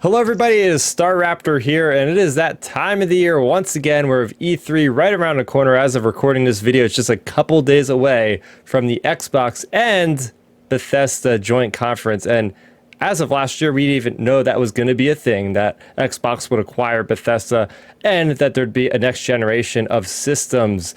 Hello, everybody. It is Starrapter here, and it is that time of the year once again. We're of E3 right around the corner. As of recording this video, it's just a couple days away from the Xbox and Bethesda joint conference. And as of last year, we didn't even know that was going to be a thing, that Xbox would acquire Bethesda and that there'd be a next generation of systems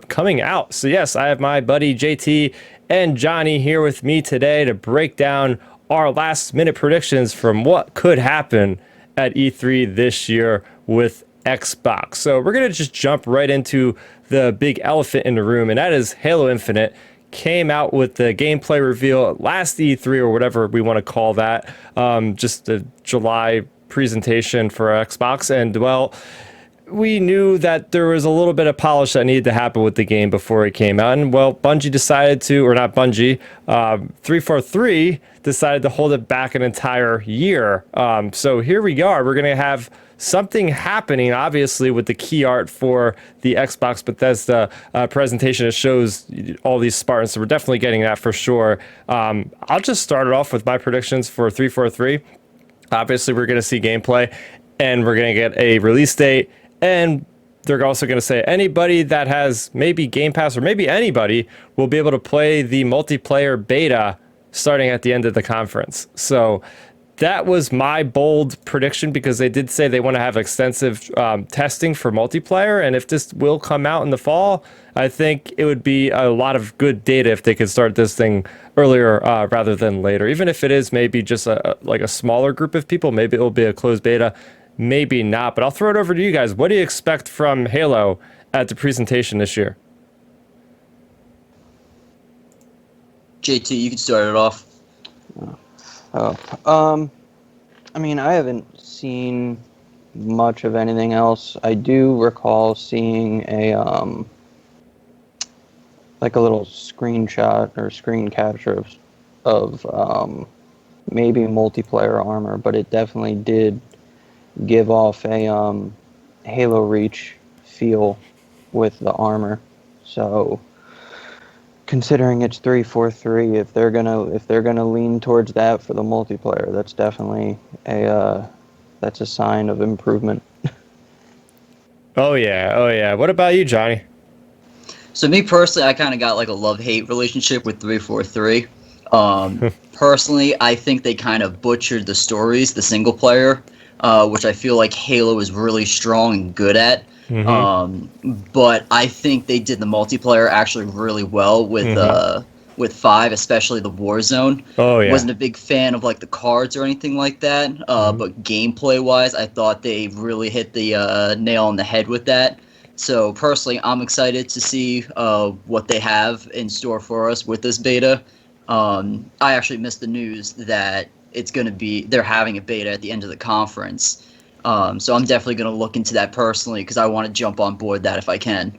coming out. So, yes, I have my buddy JT and Johnny here with me today to break down our last minute predictions from what could happen at E3 this year with Xbox. So we're going to just jump right into the big elephant in the room, and that is Halo Infinite. Came out with the gameplay reveal last E3 or whatever we want to call that, just the July presentation for Xbox. And well, we knew that there was a little bit of polish that needed to happen with the game before it came out. And well, Bungie decided to, or not Bungie, 343 decided to hold it back an entire year. So here we are. We're going to have something happening, obviously, with the key art for the Xbox Bethesda presentation. It shows all these Spartans. So we're definitely getting that for sure. I'll just start it off with my predictions for 343. Obviously, we're going to see gameplay and we're going to get a release date. And they're also going to say anybody that has maybe Game Pass or maybe anybody will be able to play the multiplayer beta starting at the end of the conference. So that was my bold prediction because they did say they want to have extensive testing for multiplayer. And if this will come out in the fall, I think it would be a lot of good data if they could start this thing earlier rather than later. Even if it is maybe just like a smaller group of people, maybe it will be a closed beta. Maybe not, but I'll throw it over to you guys. What do you expect from Halo at the presentation this year? JT, you can start it off. I mean, I haven't seen much of anything else. I do recall seeing a like a little screenshot or screen capture of maybe multiplayer armor, but it definitely did give off a Halo Reach feel with the armor. So considering it's 343, if they're gonna lean towards that for the multiplayer, that's definitely that's a sign of improvement. Oh yeah. What about you, Johnny? So me personally, I kind of got like a love-hate relationship with 343. Personally, I think they kind of butchered the stories, the single player, which I feel like Halo is really strong and good at. But I think they did the multiplayer actually really well with 5, especially the Warzone. Oh yeah. Wasn't a big fan of like the cards or anything like that. But gameplay wise, I thought they really hit the nail on the head with that. So personally, I'm excited to see what they have in store for us with this beta. I actually missed the news that they're having a beta at the end of the conference. So I'm definitely going to look into that personally because I want to jump on board that if I can.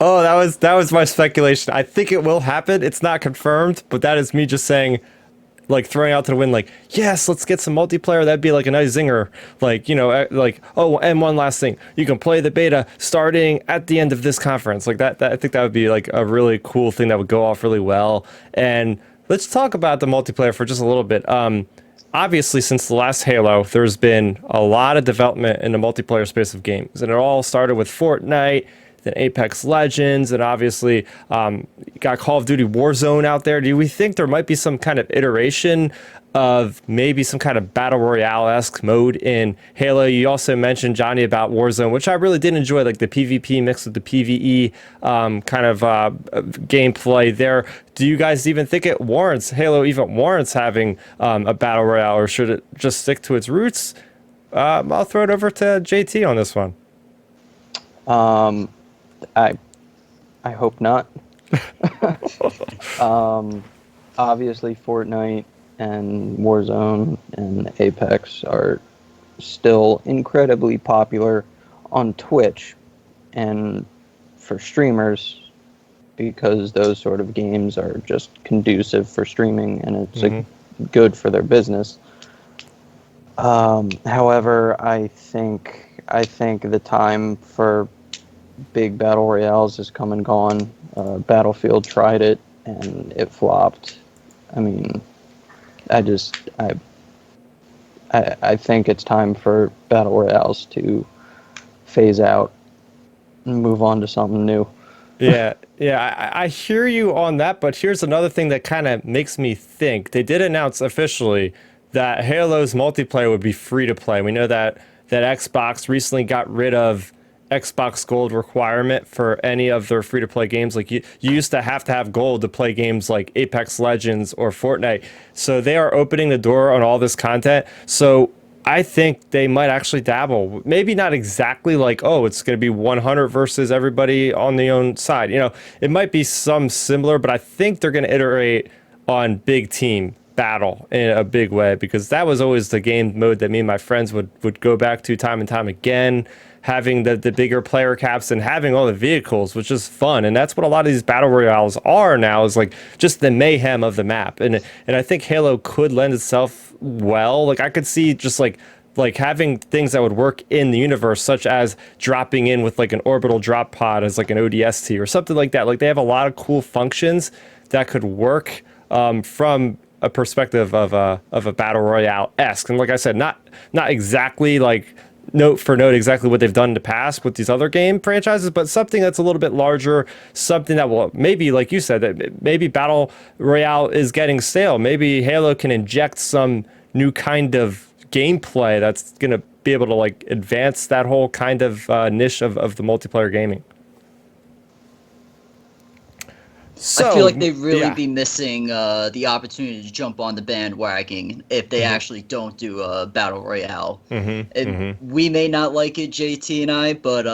Oh, that was my speculation. I think it will happen. It's not confirmed, but that is me just saying, like throwing out to the wind, like, yes, let's get some multiplayer. That'd be like a nice zinger. Like, like, oh, and one last thing, you can play the beta starting at the end of this conference. Like that I think that would be like a really cool thing that would go off really well. And let's talk about the multiplayer for just a little bit. Obviously, since the last Halo, there's been a lot of development in the multiplayer space of games, and it all started with Fortnite, then Apex Legends, and obviously got Call of Duty Warzone out there. Do we think there might be some kind of iteration of maybe some kind of Battle Royale-esque mode in Halo? You also mentioned, Johnny, about Warzone, which I really did enjoy, like the PvP mixed with the PvE kind of gameplay there. Do you guys even think Halo even warrants having a Battle Royale, or should it just stick to its roots? I'll throw it over to JT on this one. I hope not. Obviously, Fortnite and Warzone and Apex are still incredibly popular on Twitch and for streamers because those sort of games are just conducive for streaming and it's good for their business. However, I think the time for big battle royales has come and gone. Battlefield tried it and it flopped. I mean, I I think it's time for battle royales to phase out and move on to something new. Yeah, yeah, I hear you on that, but here's another thing that kind of makes me think. They did announce officially that Halo's multiplayer would be free to play. We know that Xbox recently got rid of Xbox Gold requirement for any of their free to play games. Like you used to have gold to play games like Apex Legends or Fortnite. So they are opening the door on all this content. So I think they might actually dabble. Maybe not exactly like, oh, it's going to be 100 versus everybody on the own side. You know, it might be some similar, but I think they're going to iterate on big team battle in a big way, because that was always the game mode that me and my friends would go back to time and time again, having the bigger player caps and having all the vehicles, which is fun. And that's what a lot of these battle royales are now, is like just the mayhem of the map. And I think Halo could lend itself well. Like I could see just like having things that would work in the universe, such as dropping in with like an orbital drop pod as like an ODST or something like that. Like they have a lot of cool functions that could work from a perspective of a battle royale esque. And like I said, not exactly like note for note exactly what they've done in the past with these other game franchises, but something that's a little bit larger, something that will maybe, like you said, that maybe battle royale is getting stale. Maybe Halo can inject some new kind of gameplay that's going to be able to like advance that whole kind of niche of the multiplayer gaming. So I feel like they'd really yeah. be missing the opportunity to jump on the bandwagon if they actually don't do a battle royale. We may not like it, JT and I, but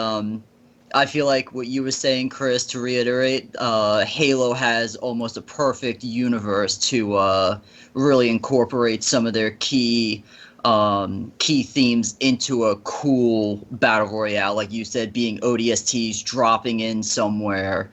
I feel like what you were saying, Chris, to reiterate, Halo has almost a perfect universe to really incorporate some of their key themes into a cool battle royale. Like you said, being ODSTs, dropping in somewhere.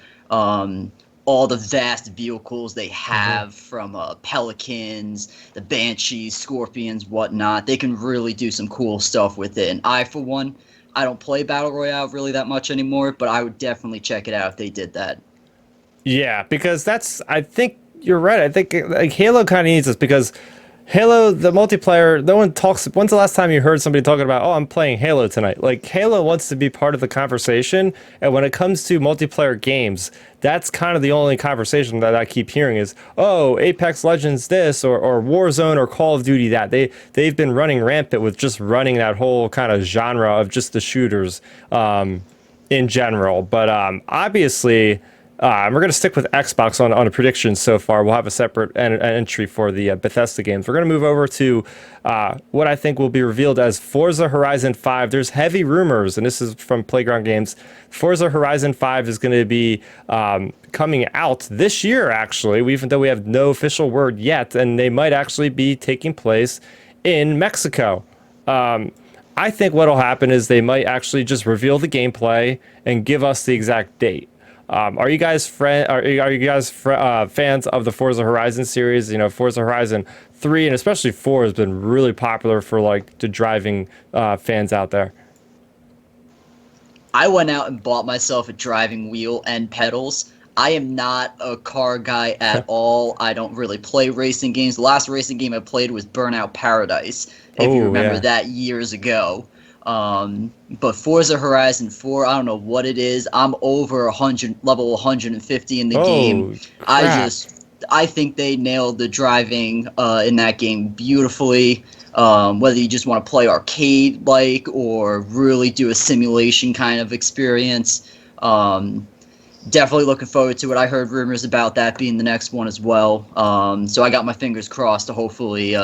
All the vast vehicles they have, from Pelicans, the Banshees, Scorpions, whatnot. They can really do some cool stuff with it. And I, for one, I don't play Battle Royale really that much anymore, but I would definitely check it out if they did that. Yeah, because I think you're right. I think like Halo kind of needs this, because Halo, the multiplayer, no one talks. When's the last time you heard somebody talking about, oh, I'm playing Halo tonight? Like, Halo wants to be part of the conversation. And when it comes to multiplayer games, that's kind of the only conversation that I keep hearing is, oh, Apex Legends this, or Warzone, or Call of Duty that. They've been running rampant with just running that whole kind of genre of just the shooters in general. But obviously, we're going to stick with Xbox on a prediction so far. We'll have a separate entry for the Bethesda games. We're going to move over to what I think will be revealed as Forza Horizon 5. There's heavy rumors, and this is from Playground Games. Forza Horizon 5 is going to be coming out this year, actually, even though we have no official word yet, and they might actually be taking place in Mexico. I think what'll happen is they might actually just reveal the gameplay and give us the exact date. Are you guys fans of the Forza Horizon series? You know, Forza Horizon 3 and especially 4 has been really popular for like the driving fans out there. I went out and bought myself a driving wheel and pedals. I am not a car guy at all. I don't really play racing games. The last racing game I played was Burnout Paradise, if you remember that years ago. But Forza Horizon 4, I don't know what it is. I'm over level 150 in the game. Crap. I think they nailed the driving in that game beautifully. Whether you just want to play arcade like or really do a simulation kind of experience. Definitely looking forward to it. I heard rumors about that being the next one as well. So I got my fingers crossed to hopefully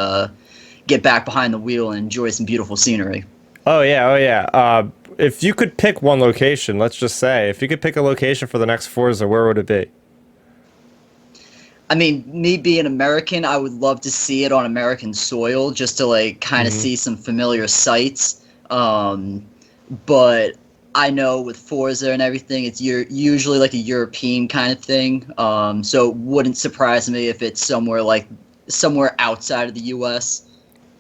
get back behind the wheel and enjoy some beautiful scenery. Oh yeah. If you could pick one location, let's just say, if you could pick a location for the next Forza, where would it be? I mean, me being American, I would love to see it on American soil just to like kind of see some familiar sights. But I know with Forza and everything, it's usually like a European kind of thing. So it wouldn't surprise me if it's somewhere outside of the U.S.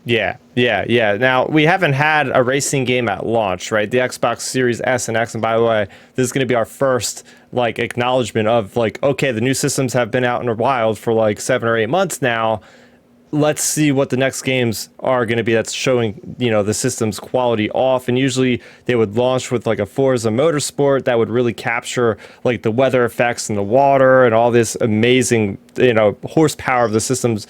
Yeah. Now, we haven't had a racing game at launch, right? The Xbox Series S and X, and by the way, this is going to be our first, like, acknowledgement of, like, okay, the new systems have been out in the wild for, like, 7 or 8 months now. let's see what the next games are going to be that's showing, the system's quality off. And usually they would launch with like a Forza Motorsport that would really capture like the weather effects and the water and all this amazing, horsepower of the systems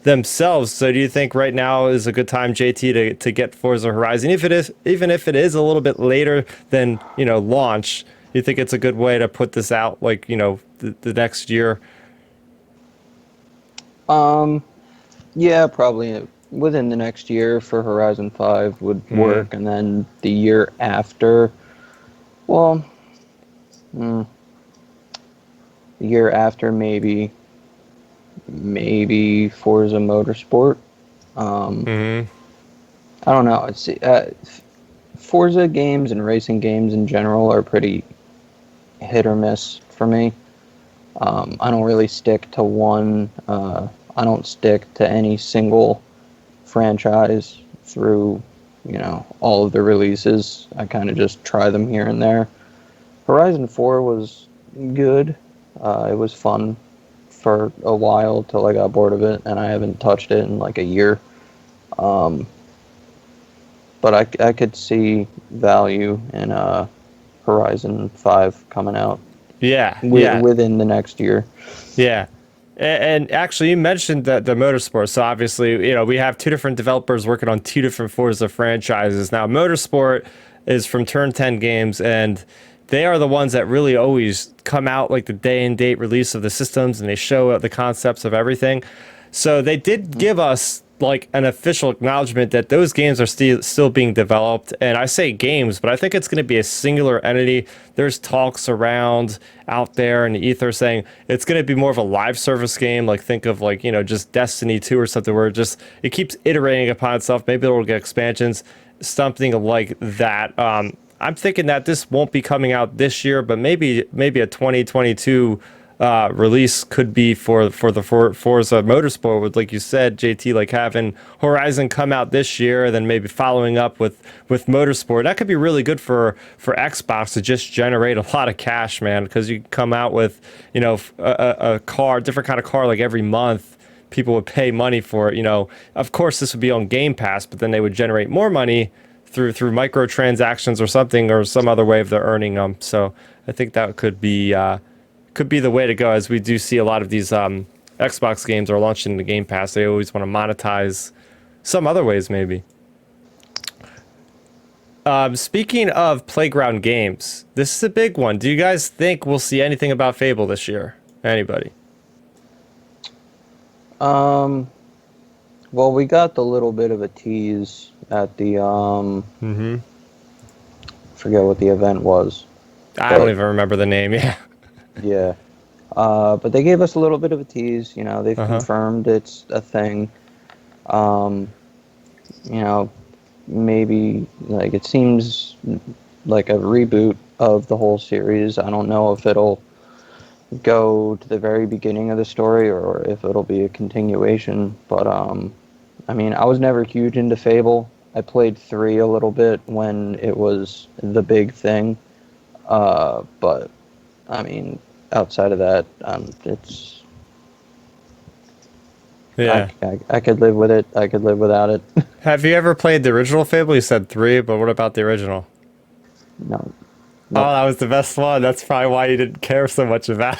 themselves. So do you think right now is a good time, JT, to get Forza Horizon, even if it is a little bit later than, launch? You think it's a good way to put this out, like, the next year? Yeah, probably within the next year for Horizon 5 would work, and then the year after, well, the year after maybe Forza Motorsport. I don't know. It's Forza games and racing games in general are pretty hit or miss for me. I don't really stick to one. I don't stick to any single franchise through, all of the releases. I kind of just try them here and there. Horizon 4 was good. It was fun for a while till I got bored of it, and I haven't touched it in like a year. But I could see value in Horizon 5 coming out. Yeah, within the next year. Yeah. And actually, you mentioned the Motorsport. So obviously, we have two different developers working on two different Forza franchises. Now, Motorsport is from Turn 10 Games, and they are the ones that really always come out like the day and date release of the systems, and they show the concepts of everything. So they did give us like an official acknowledgement that those games are still being developed. And I say games, but I think it's going to be a singular entity. There's talks around out there in the ether saying it's going to be more of a live service game. Like think of like, just Destiny 2 or something where it keeps iterating upon itself. Maybe it'll get expansions, something like that. I'm thinking that this won't be coming out this year, but maybe a 2022 release could be for the Forza Motorsport, with, like you said, JT, like having Horizon come out this year, then maybe following up with Motorsport. That could be really good for Xbox to just generate a lot of cash, man, because you come out with, a car, different kind of car, like every month. People would pay money for it. Of course, this would be on Game Pass, but then they would generate more money through microtransactions or something, or some other way of they're earning them. So I think that could be the way to go, as we do see a lot of these Xbox games are launching in the Game Pass. They always want to monetize some other ways, maybe. Speaking of Playground Games, this is a big one. Do you guys think we'll see anything about Fable this year? Anybody? Well, we got the little bit of a tease at the forget what the event was. I don't even remember the name. Yeah. Yeah. But they gave us a little bit of a tease. They've confirmed it's a thing. Maybe like it seems like a reboot of the whole series. I don't know if it'll go to the very beginning of the story or if it'll be a continuation. But I was never huge into Fable. I played 3 a little bit when it was the big thing. But outside of that, it's... Yeah. I could live with it. I could live without it. Have you ever played the original Fable? You said 3, but what about the original? No. Oh, that was the best one. That's probably why you didn't care so much about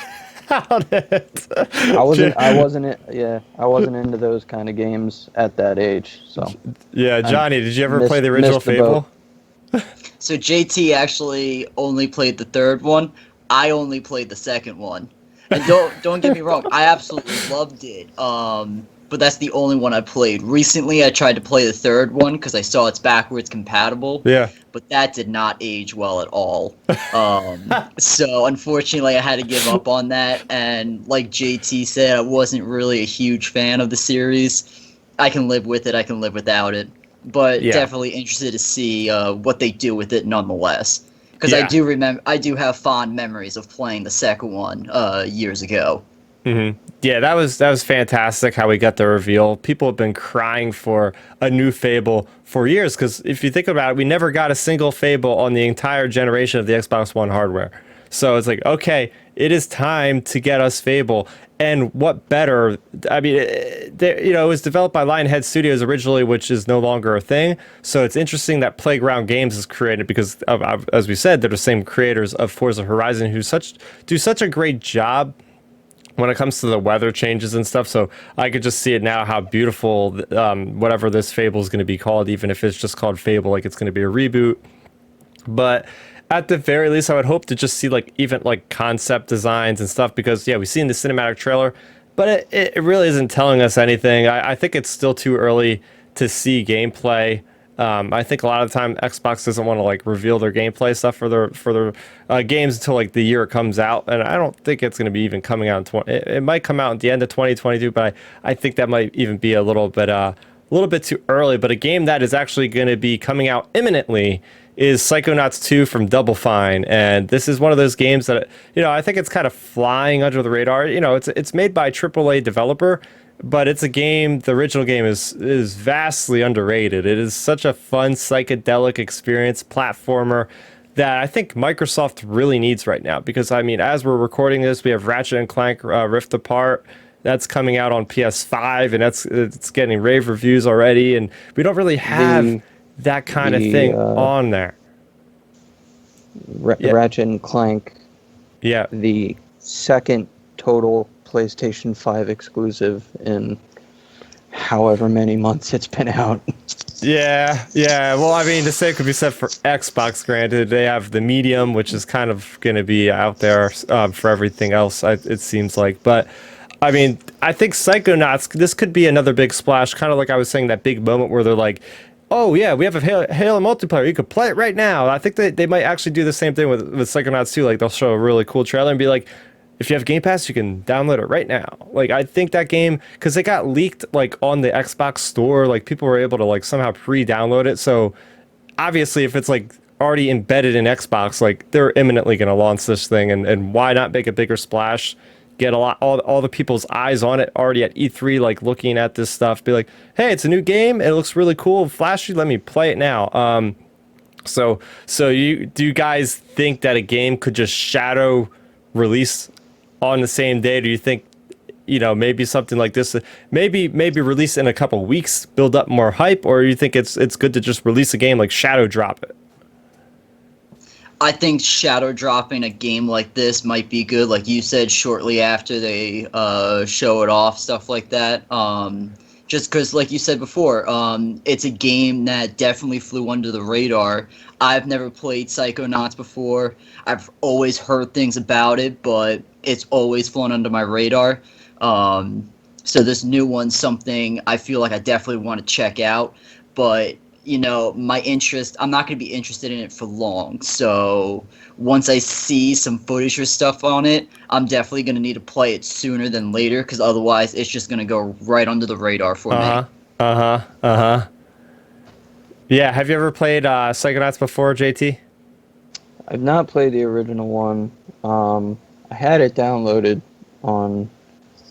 it. I wasn't into those kind of games at that age. So. Yeah, Johnny, did you ever play the original Fable? So JT actually only played the third one. I only played the second one. And don't get me wrong, I absolutely loved it. But that's the only one I played. Recently, I tried to play the third one because I saw it's backwards compatible. Yeah. But that did not age well at all. So unfortunately, I had to give up on that. And like JT said, I wasn't really a huge fan of the series. I can live with it. I can live without it. But definitely interested to see what they do with it nonetheless. Because I do have fond memories of playing the second one years ago. Mm-hmm. Yeah, that was fantastic how we got the reveal. People have been crying for a new Fable for years, because if you think about it, we never got a single Fable on the entire generation of the Xbox One hardware. So it's like, okay, it is time to get us Fable. And what better? I mean, it was developed by Lionhead Studios originally, which is no longer a thing. So it's interesting that Playground Games is created because, as we said, they're the same creators of Forza Horizon, who do such a great job when it comes to the weather changes and stuff. So I could just see it now, how beautiful whatever this Fable is going to be called, even if it's just called Fable, like it's going to be a reboot. But at the very least, I would hope to just see like even like concept designs and stuff, because yeah, we see in the cinematic trailer, but it really isn't telling us anything. I think it's still too early to see gameplay. I think a lot of the time Xbox doesn't want to like reveal their gameplay stuff for their games until like the year it comes out, and I don't think it's going to be even coming out in it might come out at the end of 2022, but I think that might even be a little bit too early. But a game that is actually going to be coming out imminently is Psychonauts 2 from Double Fine, and this is one of those games that, I think it's kind of flying under the radar. It's made by a AAA developer, but it's a game. The original game is vastly underrated. It is such a fun psychedelic experience platformer that I think Microsoft really needs right now, because I mean, as we're recording this, we have Ratchet and Clank Rift Apart. That's coming out on PS5, and it's getting rave reviews already, and we don't really have that kind of thing on there. Ratchet and Clank. Yeah. The second total PlayStation 5 exclusive in however many months it's been out. Yeah. Well, I mean, the same could be said for Xbox. Granted, they have the Medium, which is kind of going to be out there for everything else, it seems like. But I mean, I think Psychonauts, this could be another big splash, kind of like I was saying, that big moment where they're like, oh yeah, we have a Halo multiplayer, you could play it right now. I think they might actually do the same thing with Psychonauts 2. Like, they'll show a really cool trailer and be like, if you have Game Pass, you can download it right now. Like, I think that game, because it got leaked like on the Xbox store, like people were able to like somehow pre-download it. So obviously, if it's like already embedded in Xbox, like they're imminently going to launch this thing, and why not make a bigger splash? Get all the people's eyes on it already at E3, like looking at this stuff, be like, hey, it's a new game, it looks really cool, flashy, let me play it now. So do you guys think that a game could just shadow release on the same day? Do you think, maybe something like this, maybe release in a couple weeks, build up more hype, or you think it's good to just release a game, like shadow drop it? I think shadow dropping a game like this might be good, like you said, shortly after they show it off, stuff like that. Just because, like you said before, it's a game that definitely flew under the radar. I've never played Psychonauts before. I've always heard things about it, but it's always flown under my radar. So this new one's something I feel like I definitely want to check out, but my interest, I'm not going to be interested in it for long. So once I see some footage or stuff on it, I'm definitely going to need to play it sooner than later, because otherwise it's just going to go right under the radar for me. Yeah, have you ever played Psychonauts before, JT? I've not played the original one. I had it downloaded on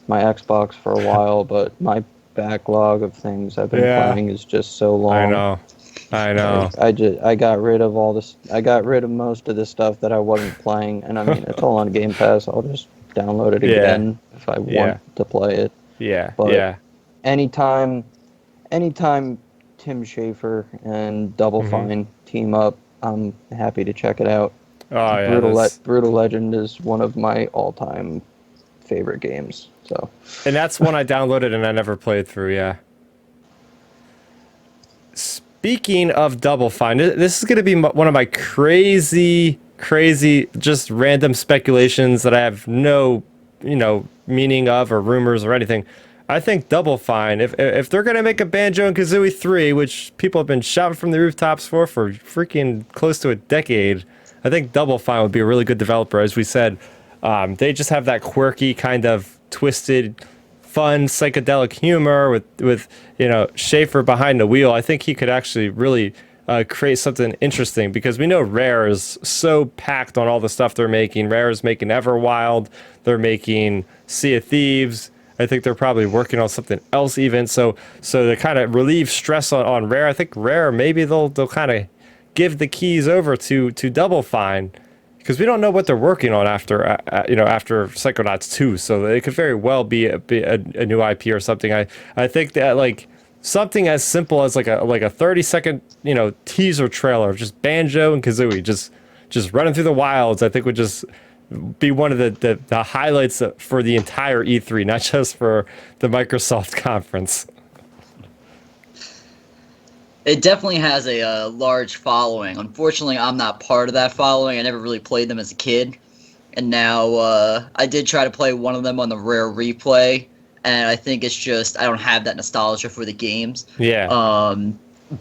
my Xbox for a while, but my backlog of things I've been playing is just so long. I know. I got rid of all this. I got rid of most of the stuff that I wasn't playing, and I mean, it's all on Game Pass. I'll just download it again if I want to play it. But anytime Tim Schafer and Double Fine team up, I'm happy to check it out. Oh yeah, Brutal Legend is one of my all-time favorite games. So, and that's one I downloaded and I never played through. Yeah. Speaking of Double Fine, this is going to be one of my crazy, just random speculations that I have no, meaning of, or rumors or anything. I think Double Fine, if they're going to make a Banjo and Kazooie 3, which people have been shouting from the rooftops for freaking close to a decade, I think Double Fine would be a really good developer. As we said, they just have that quirky, kind of twisted, fun psychedelic humor with Schaefer behind the wheel. I think he could actually really create something interesting, because we know Rare is so packed on all the stuff they're making. Rare is making Everwild, they're making Sea of Thieves. I think they're probably working on something else even. So to kind of relieve stress on Rare, I think Rare, maybe they'll kind of give the keys over to Double Fine, because we don't know what they're working on after after Psychonauts 2, so it could very well be a new IP or something. I think that like something as simple as like a 30-second teaser trailer of just Banjo and Kazooie just running through the wilds, I think would just be one of the highlights for the entire E3, not just for the Microsoft conference. It definitely has a large following. Unfortunately, I'm not part of that following. I never really played them as a kid. And now I did try to play one of them on the rare replay. And I think it's just, I don't have that nostalgia for the games. Yeah.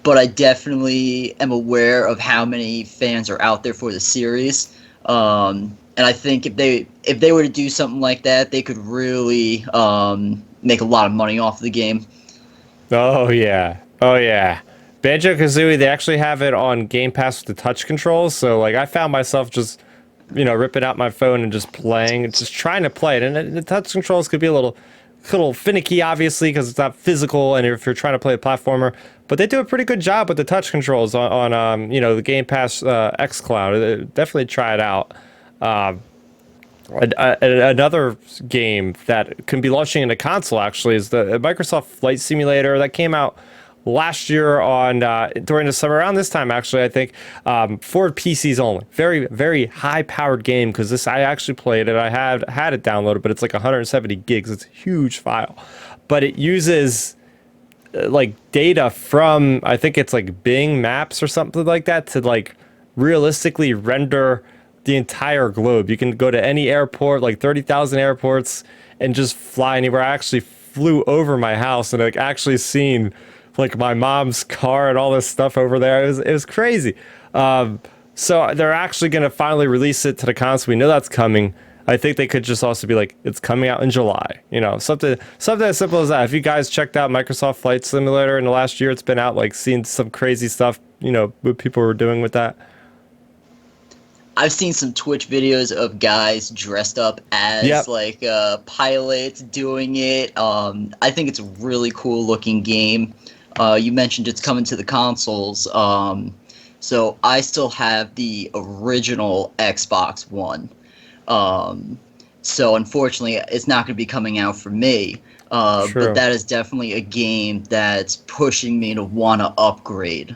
But I definitely am aware of how many fans are out there for the series. And I think if they were to do something like that, they could really make a lot of money off the game. Oh yeah. Oh yeah. Banjo-Kazooie, they actually have it on Game Pass with the touch controls, so like I found myself just, ripping out my phone and just playing, just trying to play it. And the touch controls could be a little finicky, obviously, because it's not physical, and if you're trying to play a platformer, but they do a pretty good job with the touch controls on the Game Pass xCloud. Definitely try it out. Another game that can be launching in a console actually is the Microsoft Flight Simulator that came out last year on during the summer, around this time actually, I think, for PCs only. Very, very high powered game, because this, I actually played it. I had it downloaded, but it's like 170 gigs. It's a huge file, but it uses like data from, I think it's like Bing Maps or something like that, to like realistically render the entire globe. You can go to any airport, like 30,000 airports, and just fly anywhere. I actually flew over my house and like actually seen like my mom's car and all this stuff over there. It was crazy. So they're actually going to finally release it to the console. We know that's coming. I think they could just also be like, it's coming out in July. Something as simple as that. If you guys checked out Microsoft Flight Simulator in the last year, it's been out, like seen some crazy stuff, what people were doing with that. I've seen some Twitch videos of guys dressed up as pilots doing it. I think it's a really cool looking game. You mentioned it's coming to the consoles. So I still have the original Xbox One. So unfortunately, it's not going to be coming out for me. But that is definitely a game that's pushing me to want to upgrade.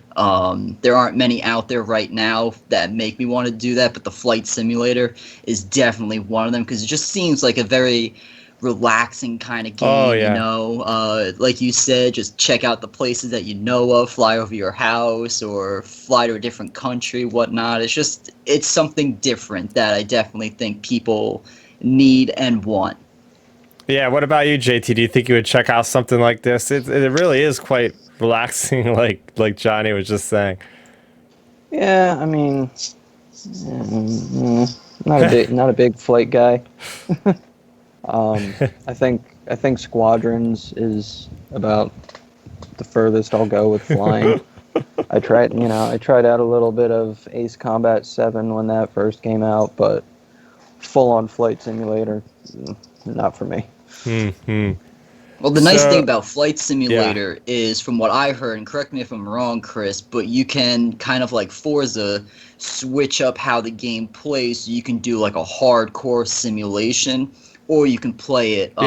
There aren't many out there right now that make me want to do that, but the Flight Simulator is definitely one of them, because it just seems like a very relaxing kind of game. Oh, yeah. Like you said, just check out the places that you know of, fly over your house, or fly to a different country, whatnot. It's something different that I definitely think people need and want. Yeah, what about you, JT? Do you think you would check out something like this? It really is quite relaxing, like Johnny was just saying. Yeah, I mean, not a big flight guy. I think Squadrons is about the furthest I'll go with flying. I tried out a little bit of Ace Combat 7 when that first came out, but full-on Flight Simulator, not for me. Mm-hmm. Well, the nice thing about Flight Simulator is, from what I heard, and correct me if I'm wrong, Chris, but you can kind of like Forza switch up how the game plays, so you can do like a hardcore simulation, or you can play it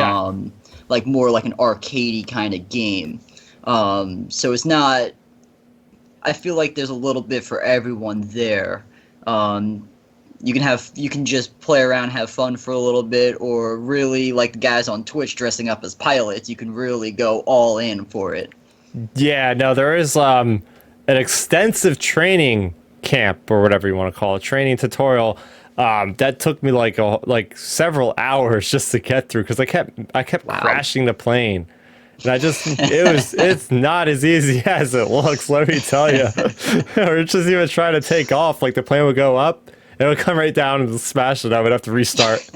like more like an arcadey kind of game. So it's not. I feel like there's a little bit for everyone there. You can just play around, have fun for a little bit, or really, like the guys on Twitch dressing up as pilots, you can really go all in for it. Yeah, no, there is an extensive training camp, or whatever you want to call it, training tutorial. That took me like several hours just to get through, because I kept crashing the plane. And it's not as easy as it looks, let me tell you. Or just even trying to take off, like the plane would go up, it would come right down and smash it. I would have to restart.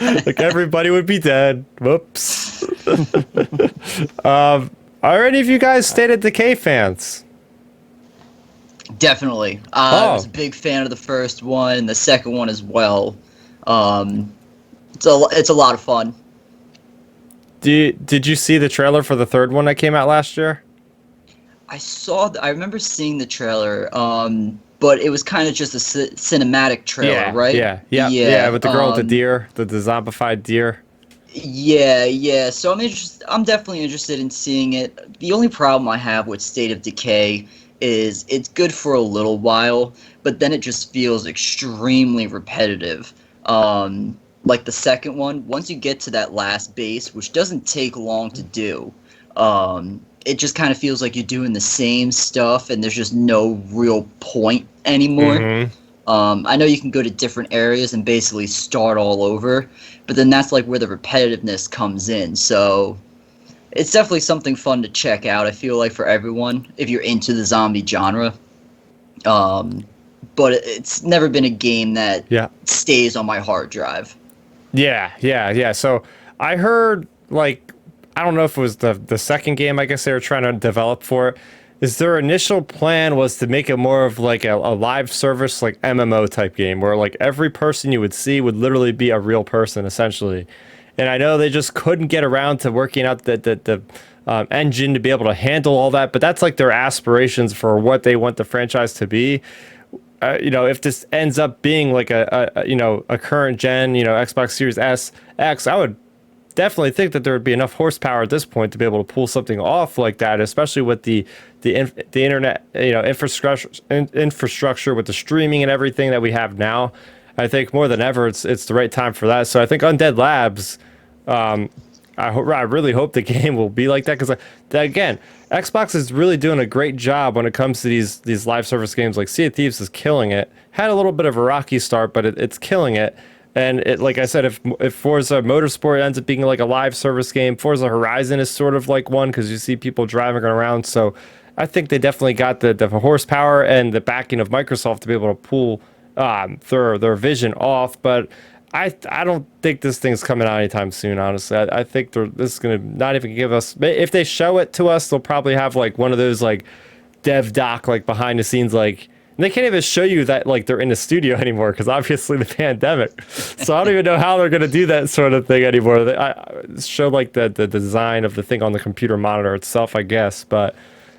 Like everybody would be dead. Whoops. Are any of you guys State of Decay fans? Definitely. I was a big fan of the first one, and the second one as well. It's a lot of fun. Did you see the trailer for the third one that came out last year? I remember seeing the trailer. but it was kind of just a cinematic trailer, right? Yeah, Yeah. with the girl with the deer, the zombified deer. Yeah. So I'm interested. I'm definitely interested in seeing it. The only problem I have with State of Decay is it's good for a little while, but then it just feels extremely repetitive. Like the second one, once you get to that last base, which doesn't take long to do, it just kind of feels like you're doing the same stuff, and there's just no real point anymore. Mm-hmm. I know you can go to different areas and basically start all over, but then that's like where the repetitiveness comes in. So it's definitely something fun to check out. I feel like for everyone, if you're into the zombie genre. Um, but it's never been a game that Yeah. stays on my hard drive. Yeah. So I heard, like, I don't know if it was the second game I guess they were trying to develop for it. Is their initial plan was to make it more of like a live service, like MMO type game where like every person you would see would literally be a real person essentially. And I know they just couldn't get around to working out the engine to be able to handle all that, but that's like their aspirations for what they want the franchise to be. If this ends up being like a current gen, Xbox Series S X, I would definitely think that there would be enough horsepower at this point to be able to pull something off like that, especially with the internet, infrastructure with the streaming and everything that we have now. I think more than ever, it's the right time for that. So I think Undead Labs, I really hope the game will be like that because, again, Xbox is really doing a great job when it comes to these live service games. Like Sea of Thieves is killing it. Had a little bit of a rocky start, but it's killing it. And it, like I said, if Forza Motorsport ends up being like a live service game, Forza Horizon is sort of like one because you see people driving around. So I think they definitely got the horsepower and the backing of Microsoft to be able to pull their vision off. But I don't think this thing's coming out anytime soon, honestly. I think this is going to not even give us... If they show it to us, they'll probably have like one of those like dev doc, like behind the scenes, like... And they can't even show you that like they're in the studio anymore because obviously the pandemic. So I don't even know how they're going to do that sort of thing anymore. I show like the design of the thing on the computer monitor itself, I guess. But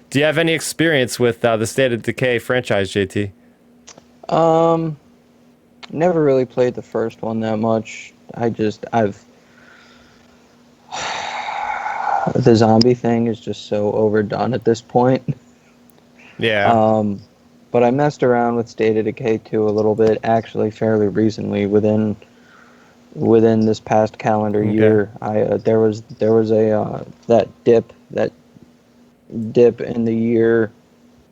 do you have any experience with the State of Decay franchise, JT? Never really played the first one that much. I've the zombie thing is just so overdone at this point. Yeah. But I messed around with State of Decay 2 a little bit, actually fairly recently, within this past calendar year. There was a that dip in the year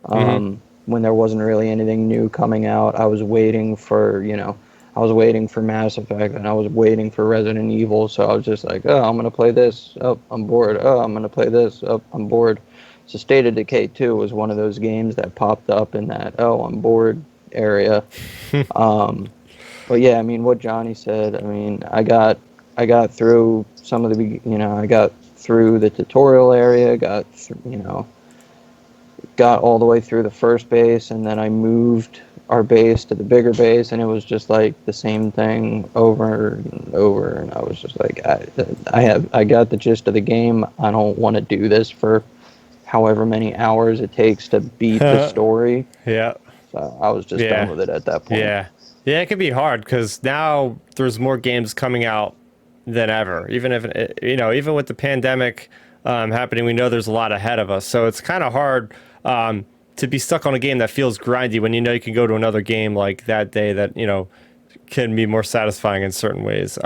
when there wasn't really anything new coming out. I was waiting for Mass Effect, and I was waiting for Resident Evil, so I was just like, oh, I'm gonna play this. Oh, I'm bored. Oh, I'm gonna play this. Oh, I'm bored. So State of Decay 2 was one of those games that popped up in that, oh, I'm bored area. But yeah, I mean, what Johnny said, I mean, I got through some of the, I got through the tutorial area, got all the way through the first base, and then I moved our base to the bigger base, and it was just like the same thing over and over, and I was just like, I got the gist of the game. I don't want to do this for however many hours it takes to beat the story. Yeah. So I was just done with it at that point. Yeah, it can be hard because now there's more games coming out than ever. Even if even with the pandemic happening, we know there's a lot ahead of us. So it's kind of hard to be stuck on a game that feels grindy when you can go to another game like that day that can be more satisfying in certain ways.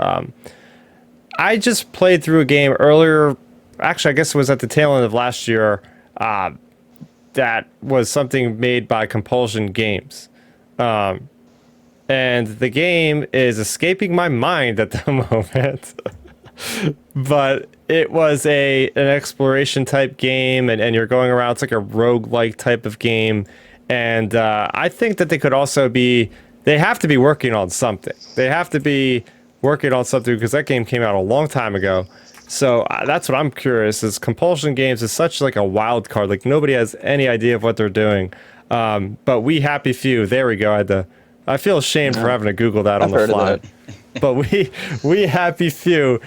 I just played through a game earlier. Actually, I guess it was at the tail end of last year. That was something made by Compulsion Games. And the game is escaping my mind at the moment. But it was an exploration type game, and you're going around. It's like a roguelike type of game. And I think that they have to be working on something. They have to be working on something because that game came out a long time ago. So that's what I'm curious is Compulsion Games is such like a wild card. Like nobody has any idea of what they're doing. But We Happy Few, there we go. I feel ashamed for having to Google that on the fly. But We Happy Few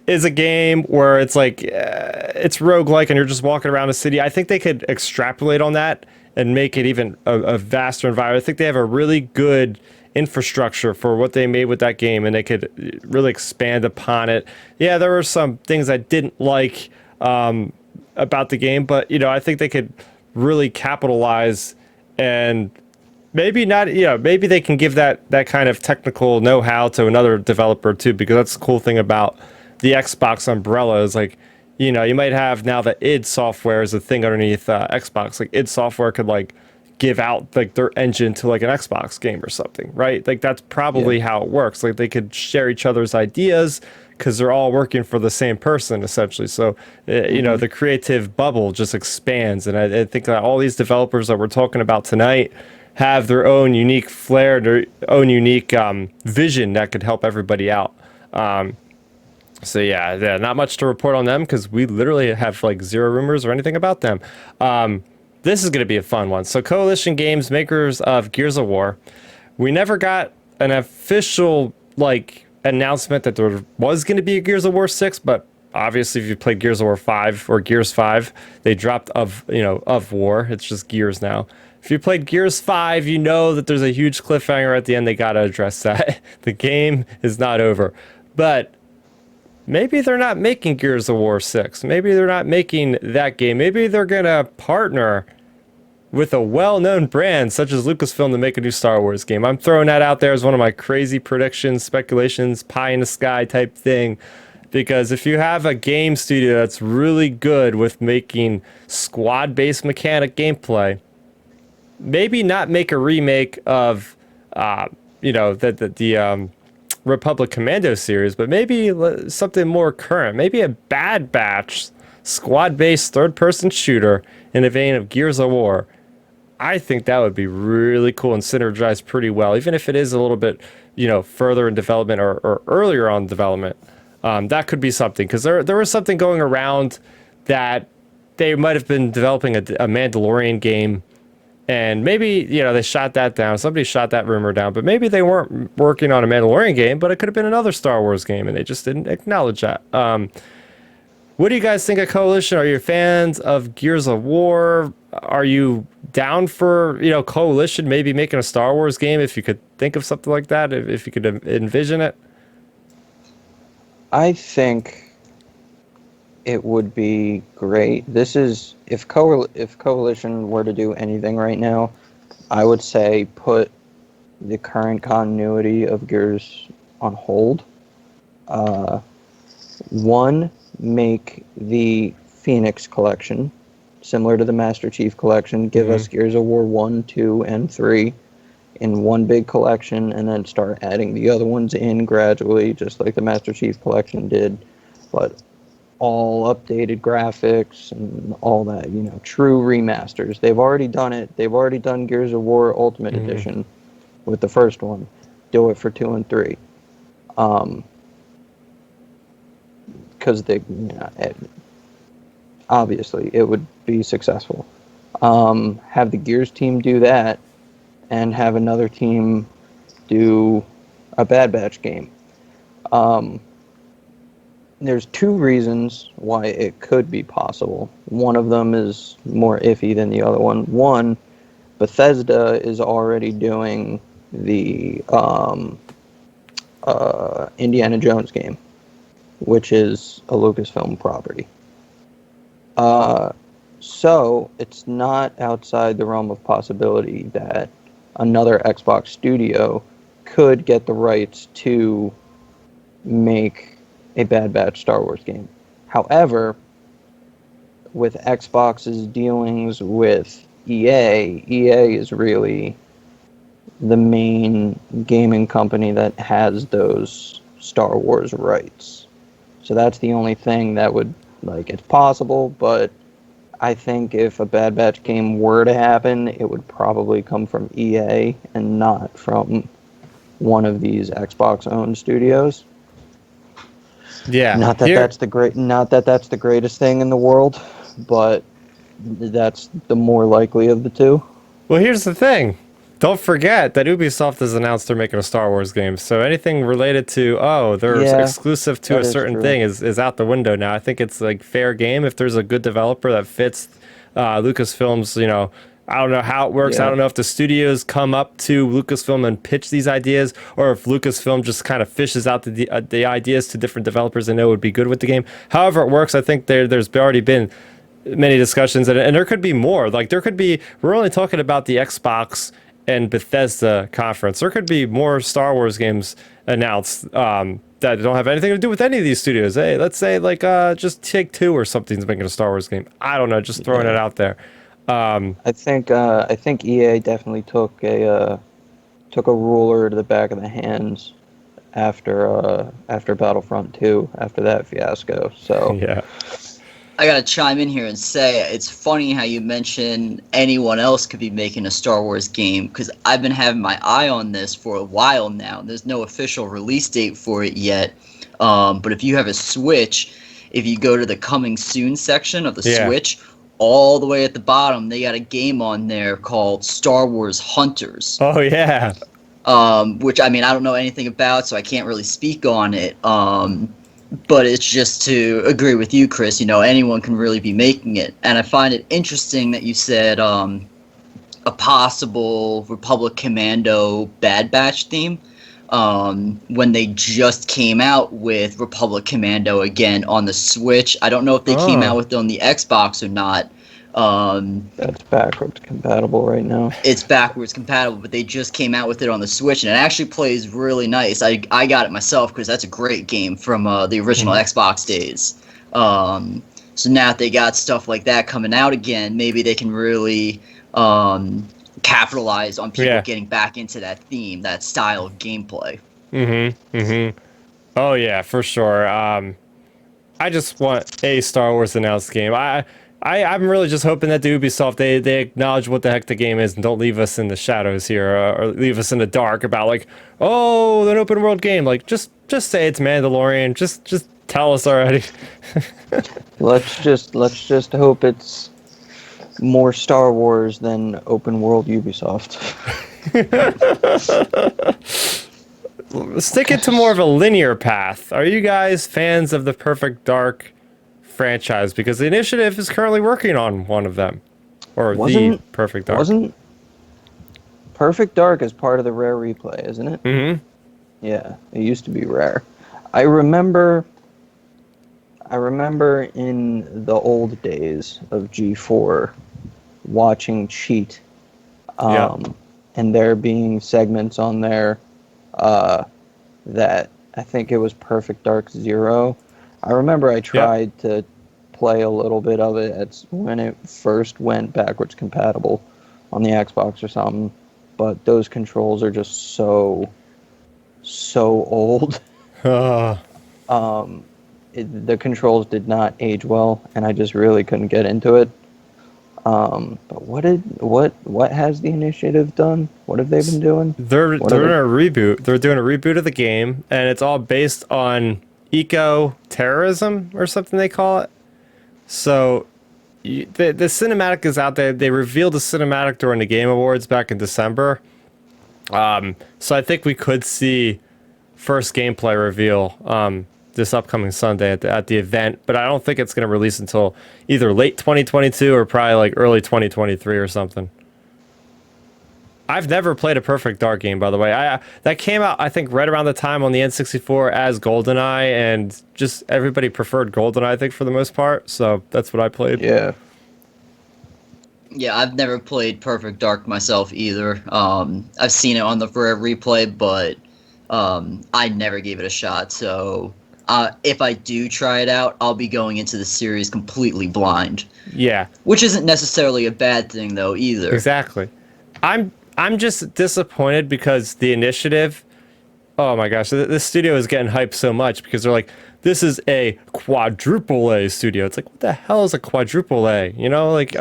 is a game where it's like it's roguelike and you're just walking around a city. I think they could extrapolate on that and make it even a vaster environment. I think they have a really good infrastructure for what they made with that game, and they could really expand upon it. Yeah, there were some things I didn't like about the game, but I think they could really capitalize and maybe not, maybe they can give that kind of technical know-how to another developer too, because that's the cool thing about the Xbox umbrella is like, you might have now that id Software is a thing underneath Xbox. Like id Software could like give out like their engine to like an Xbox game or something, right? Like that's probably how it works. Like they could share each other's ideas because they're all working for the same person essentially. So, the creative bubble just expands. And I think that all these developers that we're talking about tonight have their own unique flair, their own unique vision that could help everybody out. So yeah, not much to report on them because we literally have like zero rumors or anything about them. This is going to be a fun one. So Coalition Games, makers of Gears of War, we never got an official like announcement that there was going to be a Gears of War 6, but obviously if you played Gears of War 5 or Gears 5, they dropped of War. It's just Gears now. If you played Gears 5, you know that there's a huge cliffhanger at the end. They got to address that. The game is not over. But maybe they're not making Gears of War 6. Maybe they're not making that game. Maybe they're going to partner with a well-known brand such as Lucasfilm to make a new Star Wars game. I'm throwing that out there as one of my crazy predictions, speculations, pie in the sky type thing. Because if you have a game studio that's really good with making squad-based mechanic gameplay, maybe not make a remake of, the Republic Commando series, but maybe something more current. Maybe a Bad Batch squad-based third-person shooter in the vein of Gears of War. I think that would be really cool and synergize pretty well, even if it is a little bit, further in development or earlier on development. That could be something, because there was something going around that they might have been developing a Mandalorian game, and maybe, they shot that down. Somebody shot that rumor down, but maybe they weren't working on a Mandalorian game, but it could have been another Star Wars game, and they just didn't acknowledge that. What do you guys think of Coalition? Are you fans of Gears of War? Are you down for, Coalition maybe making a Star Wars game if you could think of something like that, if you could envision it? I think it would be great. This is if Coalition were to do anything right now, I would say put the current continuity of Gears on hold. One, make the Phoenix collection similar to the Master Chief collection. Give us Gears of War 1, 2, and 3 in one big collection, and then start adding the other ones in gradually, just like the Master Chief collection did. But all updated graphics and all that, true remasters. They've already done it. They've already done Gears of War Ultimate Edition with the first one. Do it for 2 and 3. Because obviously it would be successful. Have the Gears team do that, and have another team do a Bad Batch game. There's 2 reasons why it could be possible. One of them is more iffy than the other one. One, Bethesda is already doing the Indiana Jones game, which is a Lucasfilm property. So it's not outside the realm of possibility that another Xbox studio could get the rights to make a Bad Batch Star Wars game. However, with Xbox's dealings with EA is really the main gaming company that has those Star Wars rights. So that's the only thing that would, it's possible, but I think if a Bad Batch game were to happen, it would probably come from EA and not from one of these Xbox-owned studios. Yeah. Not that that's the greatest thing in the world, but that's the more likely of the two. Well, here's the thing. Don't forget that Ubisoft has announced they're making a Star Wars game. So anything related to, they're exclusive to a certain thing is out the window now. I think it's like fair game if there's a good developer that fits Lucasfilm's, I don't know how it works. I Yeah. don't know if the studios come up to Lucasfilm and pitch these ideas, or if Lucasfilm just kind of fishes out the ideas to different developers they know would be good with the game. However it works, I think there's already been many discussions, and there could be more. Like there could be. We're only talking about the Xbox and Bethesda conference. There could be more Star Wars games announced that don't have anything to do with any of these studios. Hey, let's say like just Take-Two or something's making a Star Wars game. I don't know, just throwing it out there. I think EA definitely took a ruler to the back of the hands after Battlefront 2, after that fiasco. So Yeah. I gotta chime in here and say it's funny how you mention anyone else could be making a Star Wars game, because I've been having my eye on this for a while now. There's no official release date for it yet, but if you have a Switch, if you go to the coming soon section of the Switch, all the way at the bottom, they got a game on there called Star Wars Hunters. Oh yeah. Which, I mean, I don't know anything about, so I can't really speak on it. But it's just to agree with you, Chris. You know, anyone can really be making it. And I find it interesting that you said a possible Republic Commando Bad Batch theme. When they just came out with Republic Commando again on the Switch. I don't know if they came out with it on the Xbox or not. that's backwards compatible right now. It's backwards compatible, but they just came out with it on the Switch, and it actually plays really nice. I got it myself because that's a great game from the original Xbox days. So now that they got stuff like that coming out again, maybe they can really capitalize on people getting back into that theme, that style of gameplay. Oh yeah, for sure. I just want a Star Wars announced game. I'm really just hoping that the Ubisoft they acknowledge what the heck the game is and don't leave us in the shadows here, or leave us in the dark about like, oh, an open world game. Like just say it's Mandalorian. Just tell us already. Let's just hope it's more Star Wars than open world Ubisoft. Stick it to more of a linear path. Are you guys fans of the Perfect Dark franchise? Because the initiative is currently working on one of them, or the Perfect Dark. Wasn't Perfect Dark is part of the Rare Replay, isn't it? Mm-hmm. Yeah, it used to be Rare. I remember in the old days of G4 watching Cheat, and there being segments on there that I think it was Perfect Dark 0. I remember I tried to play a little bit of it when it first went backwards compatible on the Xbox or something, but those controls are just so old. The controls did not age well, and I just really couldn't get into it. But what has the initiative done? What have they been doing? They're doing a reboot. They're doing a reboot of the game, and it's all based on eco-terrorism or something they call it. So the cinematic is out there. They revealed the cinematic during the Game Awards back in December. So I think we could see first gameplay reveal this upcoming Sunday at the event, but I don't think it's going to release until either late 2022 or probably like early 2023 or something. I've never played a Perfect Dark game, by the way. That came out, I think, right around the time on the N64 as GoldenEye, and just everybody preferred GoldenEye, I think, for the most part. So that's what I played. Yeah. Yeah, I've never played Perfect Dark myself either. I've seen it on the Rare Replay, but I never gave it a shot. So if I do try it out, I'll be going into the series completely blind. Yeah. Which isn't necessarily a bad thing, though, either. Exactly. I'm just disappointed because the initiative, oh my gosh, this studio is getting hyped so much because they're like, this is a quadruple A studio. It's like, what the hell is a quadruple A? You know, like,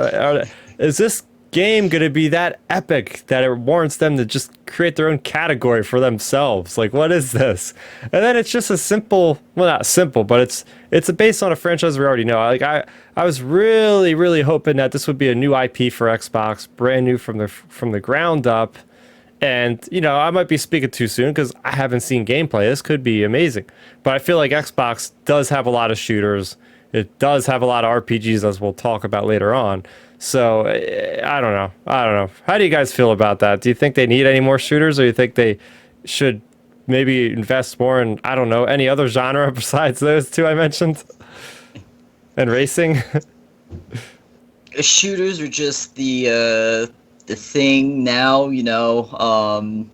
is this game going to be that epic that it warrants them to just create their own category for themselves? Like, what is this? And then it's just a simple, well, not simple, but it's based on a franchise we already know. Like, I was really, really hoping that this would be a new IP for Xbox, brand new from the ground up. And, you know, I might be speaking too soon because I haven't seen gameplay. This could be amazing. But I feel like Xbox does have a lot of shooters. It does have a lot of RPGs, as we'll talk about later on. So I don't know. I don't know. How do you guys feel about that? Do you think they need any more shooters, or you think they should maybe invest more in, I don't know, any other genre besides those two I mentioned? And racing? Shooters are just the thing now, you know.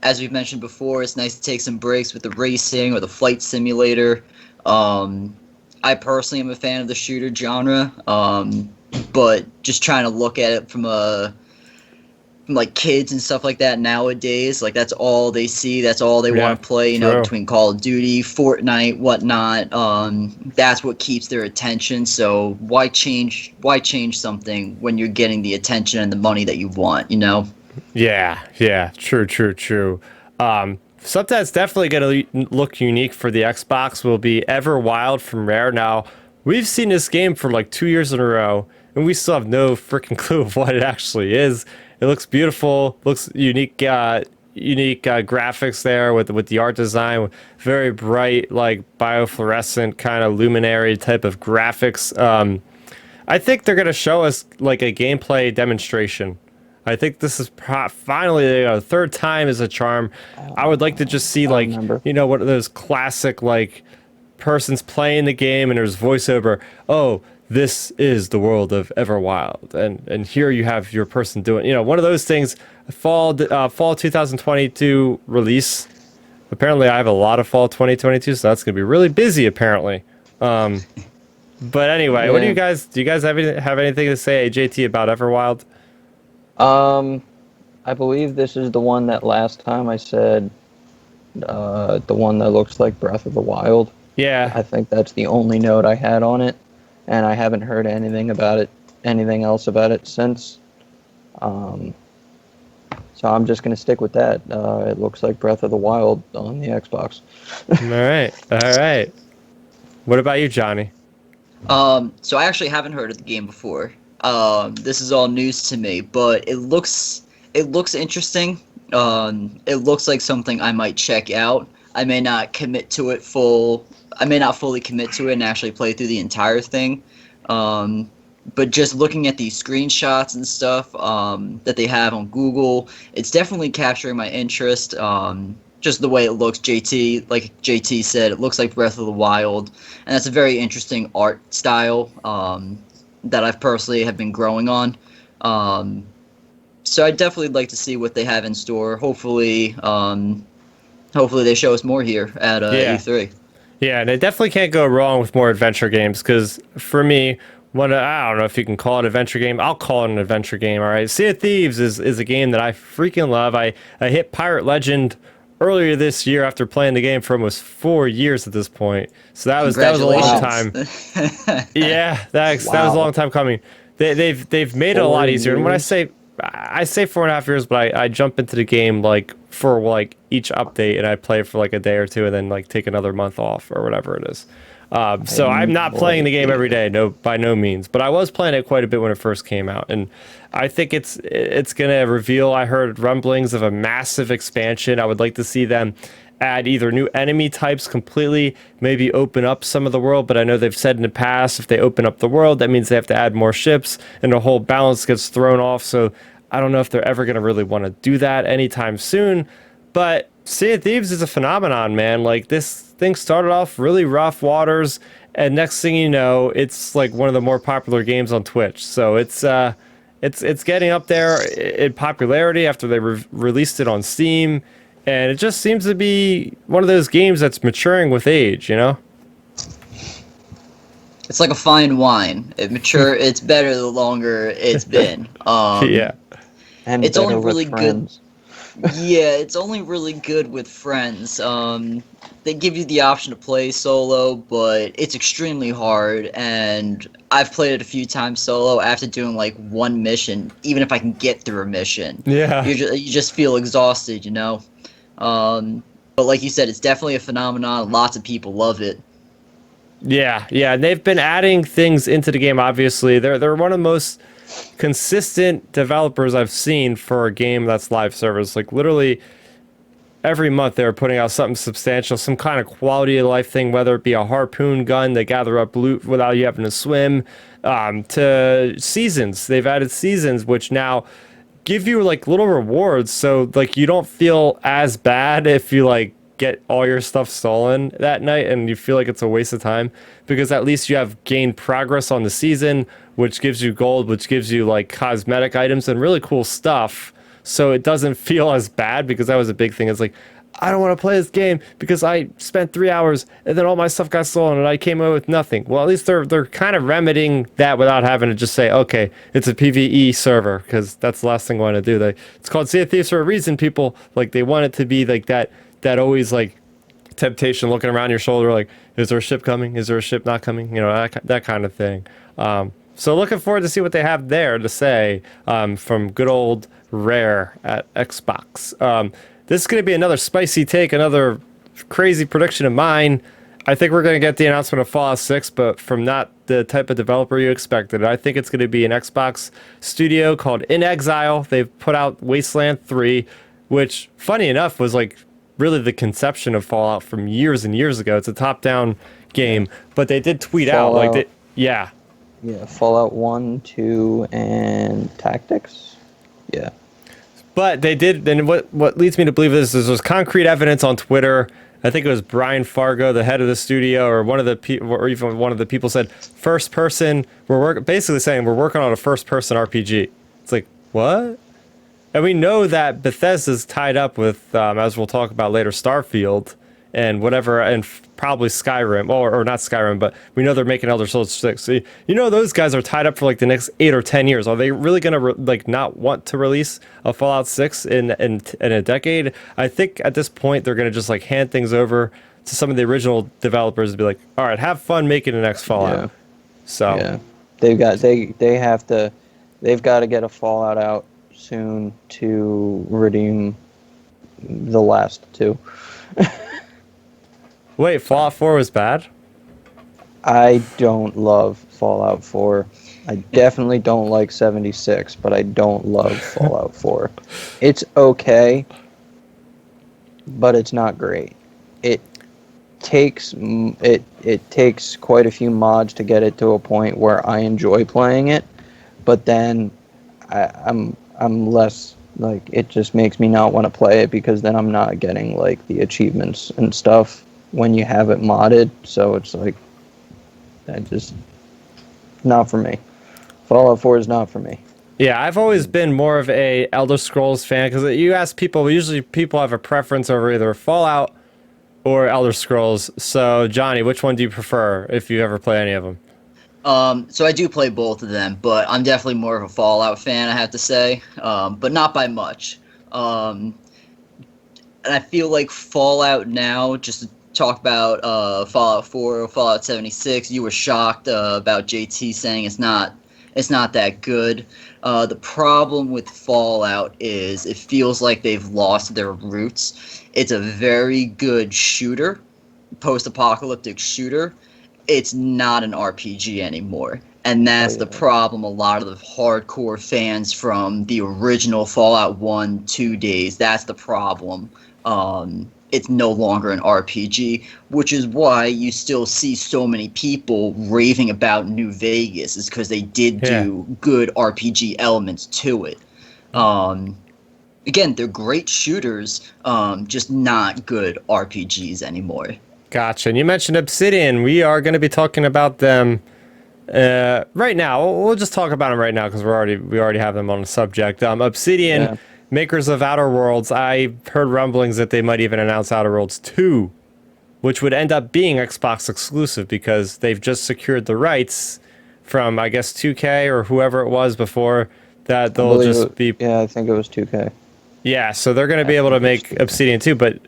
As we've mentioned before, it's nice to take some breaks with the racing or the flight simulator. I personally am a fan of the shooter genre, but just trying to look at it from like kids and stuff like that nowadays, like that's all they see, that's all they Yeah, want to play, you know, true. between Call of Duty, Fortnite, whatnot. That's what keeps their attention. So why change something when you're getting the attention and the money that you want, you know? Yeah, yeah, true, true, true. Something that's definitely going to look unique for the Xbox will be Everwild from Rare. Now, we've seen this game for like 2 years in a row, and we still have no freaking clue of what it actually is. It looks beautiful, looks unique, unique graphics there with the art design, very bright, like biofluorescent kind of luminary type of graphics. I think they're going to show us like a gameplay demonstration. I think this is finally the third time is a charm. I would like to just see I like, remember. you know, what are those classic like person's playing the game and there's voiceover. Oh, this is the world of Everwild, and here you have your person doing, you know, one of those things. Fall 2022 release. Apparently, I have a lot of fall 2022, so that's gonna be really busy. Apparently. But anyway, what Yeah. do you guys have anything to say, AJT, about Everwild? Um, I believe this is the one that last time I said, the one that looks like Breath of the Wild. Yeah. I think that's the only note I had on it, and I haven't heard anything else about it since. Um, so I'm just gonna stick with that. It looks like Breath of the Wild on the Xbox. All right. All right. What about you, Johnny? So I actually haven't heard of the game before. This is all news to me, but it looks interesting. It looks like something I might check out. I may not commit to it full. I may not fully commit to it and actually play through the entire thing. Um, but just looking at these screenshots and stuff that they have on Google, it's definitely capturing my interest. Just the way it looks, like JT said, it looks like Breath of the Wild, and that's a very interesting art style that I've personally have been growing on. Um, so I'd definitely like to see what they have in store. Hopefully they show us more here at Yeah. E3. Yeah, and it definitely can't go wrong with more adventure games because for me, I don't know if you can call it an adventure game. I'll call it an adventure game. All right, Sea of Thieves is a game that I freaking love. I hit Pirate Legend earlier this year after playing the game for almost 4 years at this point. So that was a long time. Congratulations. Yeah, that was a Wow. long time coming. They've made it a lot 4 easier. And when years. I say 4.5 years, but I jump into the game like for like each update and I play for like a day or two and then like take another month off or whatever it is. So I'm not playing the game every day, no, by no means. But I was playing it quite a bit when it first came out, and I think it's gonna reveal. I heard rumblings of a massive expansion. I would like to see them add either new enemy types completely, maybe open up some of the world. But I know they've said in the past if they open up the world, that means they have to add more ships, and the whole balance gets thrown off. So I don't know if they're ever gonna really want to do that anytime soon. But Sea of Thieves is a phenomenon, man. Like this thing started off really rough waters, and next thing you know, it's like one of the more popular games on Twitch. So it's getting up there in popularity after they released it on Steam, and it just seems to be one of those games that's maturing with age. You know? It's like a fine wine. It's better the longer it's been. Yeah. And It's only better with really good. friends. Yeah, it's only really good with friends. They give you the option to play solo, but it's extremely hard. And I've played it a few times solo after doing like one mission. Even if I can get through a mission, Yeah. you just feel exhausted, you know. But like you said, it's definitely a phenomenon. Lots of people love it. Yeah, yeah, and they've been adding things into the game. Obviously, they're one of the most consistent developers I've seen for a game that's live service. Like literally, every month they were putting out something substantial, some kind of quality of life thing, whether it be a harpoon gun to gather up loot without you having to swim, to seasons. They've added seasons, which now give you like little rewards, so like you don't feel as bad if you like get all your stuff stolen that night and you feel like it's a waste of time, because at least you have gained progress on the season, which gives you gold, which gives you like cosmetic items and really cool stuff. So it doesn't feel as bad, because that was a big thing. It's like, I don't want to play this game because I spent 3 hours and then all my stuff got stolen and I came away with nothing. Well, at least they're kind of remedying that without having to just say, okay, it's a PvE server, because that's the last thing I want to do. It's called Sea of Thieves for a reason, people. Like, they want it to be like that always like temptation looking around your shoulder, like, is there a ship coming? Is there a ship not coming? You know, that kind of thing. So looking forward to see what they have there to say, from good old Rare at Xbox. This is going to be another spicy take, another crazy prediction of mine. I think we're going to get the announcement of Fallout 6, but from not the type of developer you expected. I think it's going to be an Xbox studio called In Exile. They've put out Wasteland 3, which, funny enough, was like really the conception of Fallout from years and years ago. It's a top-down game, but they did tweet out, like, yeah. Yeah, Fallout 1, 2, and Tactics. Yeah. But they did, and what leads me to believe this is there's concrete evidence on Twitter. I think it was Brian Fargo, the head of the studio, or or even one of the people said, first person, basically saying we're working on a first person RPG. It's like, what? And we know that Bethesda's tied up with, as we'll talk about later, Starfield and whatever, and probably Skyrim, or not Skyrim, but we know they're making Elder Scrolls 6. So, you know, those guys are tied up for like the next 8 or 10 years. Are they really going to like not want to release a Fallout 6 in a decade? I think at this point they're going to just like hand things over to some of the original developers and be like, all right, have fun making the next Fallout. Yeah. So yeah, they've got to get a Fallout out soon to redeem the last two. Wait, Fallout 4 was bad? I don't love Fallout 4. I definitely don't like 76, but I don't love Fallout 4. It's okay, but it's not great. It takes quite a few mods to get it to a point where I enjoy playing it, but then I'm less, like, it just makes me not want to play it, because then I'm not getting like the achievements and stuff when you have it modded. So it's like, not for me. Fallout 4 is not for me. Yeah, I've always been more of a Elder Scrolls fan, because you ask people, usually people have a preference over either Fallout or Elder Scrolls. So, Johnny, which one do you prefer if you ever play any of them? So I do play both of them, but I'm definitely more of a Fallout fan, I have to say, but not by much. And I feel like Fallout now, just to talk about Fallout 4 or Fallout 76, you were shocked about JT saying it's not that good. The problem with Fallout is it feels like they've lost their roots. It's a very good shooter, post-apocalyptic shooter. It's not an RPG anymore. And that's the problem. A lot of the hardcore fans from the original Fallout 1, 2 days, that's the problem. It's no longer an RPG, which is why you still see so many people raving about New Vegas, is because they did do good RPG elements to it. Again, they're great shooters, just not good RPGs anymore. Gotcha. And you mentioned Obsidian. We are going to be talking about them right now. We'll just talk about them right now, because we already have them on the subject. Obsidian, makers of Outer Worlds. I heard rumblings that they might even announce Outer Worlds 2, which would end up being Xbox exclusive, because they've just secured the rights from, I guess, 2K or whoever it was before, that they'll just be... Yeah, I think it was 2K. Yeah, so they're going to be able to make Obsidian 2, but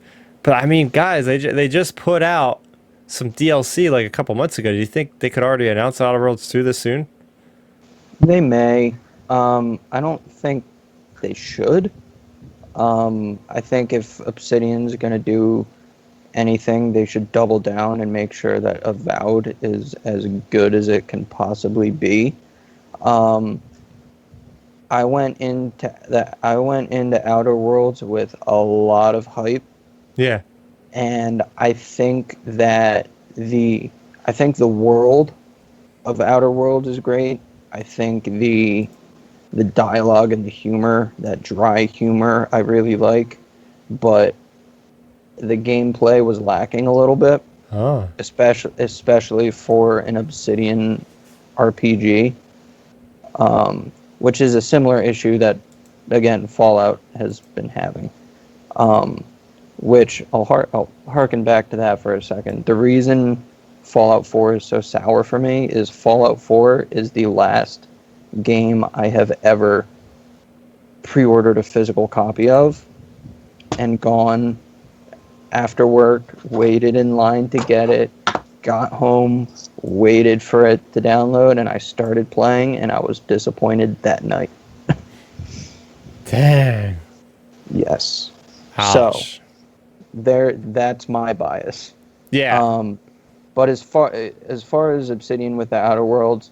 I mean, guys, they just put out some DLC like a couple months ago. Do you think they could already announce Outer Worlds 2 this soon? They may. I don't think they should. I think if Obsidian's going to do anything, they should double down and make sure that Avowed is as good as it can possibly be. I went into Outer Worlds with a lot of hype, Yeah. And I think that the world of Outer Worlds is great. I think the dialogue and the humor, that dry humor, I really like, but the gameplay was lacking a little bit, Oh. especially for an Obsidian RPG, which is a similar issue that, again, Fallout has been having. Which I'll harken back to that for a second. The reason Fallout 4 is so sour for me is Fallout 4 is the last game I have ever pre-ordered a physical copy of and gone after work, waited in line to get it, got home, waited for it to download, and I started playing, and I was disappointed that night. Dang. Yes. So, Ouch. that's my bias. Yeah. But as far as Obsidian with the Outer Worlds,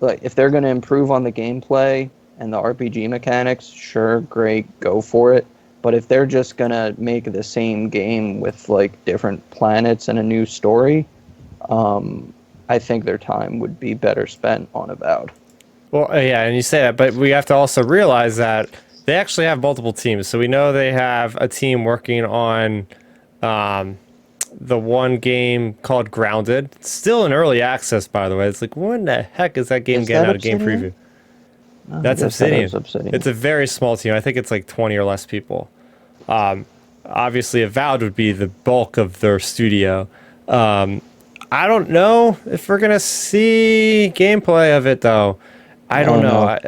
like if they're going to improve on the gameplay and the RPG mechanics, sure, great, go for it. But if they're just going to make the same game with like different planets and a new story, I think their time would be better spent on Avowed. Well, yeah, and you say that, but we have to also realize that they actually have multiple teams. So we know they have a team working on um, the one game called Grounded. It's still in early access, by the way. It's like, when the heck is that game Is getting that out of game Obsidian? preview? Oh, That's I guess that Obsidian. is Obsidian. It's a very small team. I think it's like 20 or less people. Obviously, Avowed would be the bulk of their studio. I don't know if we're gonna see gameplay of it though. I I don't don't know. know.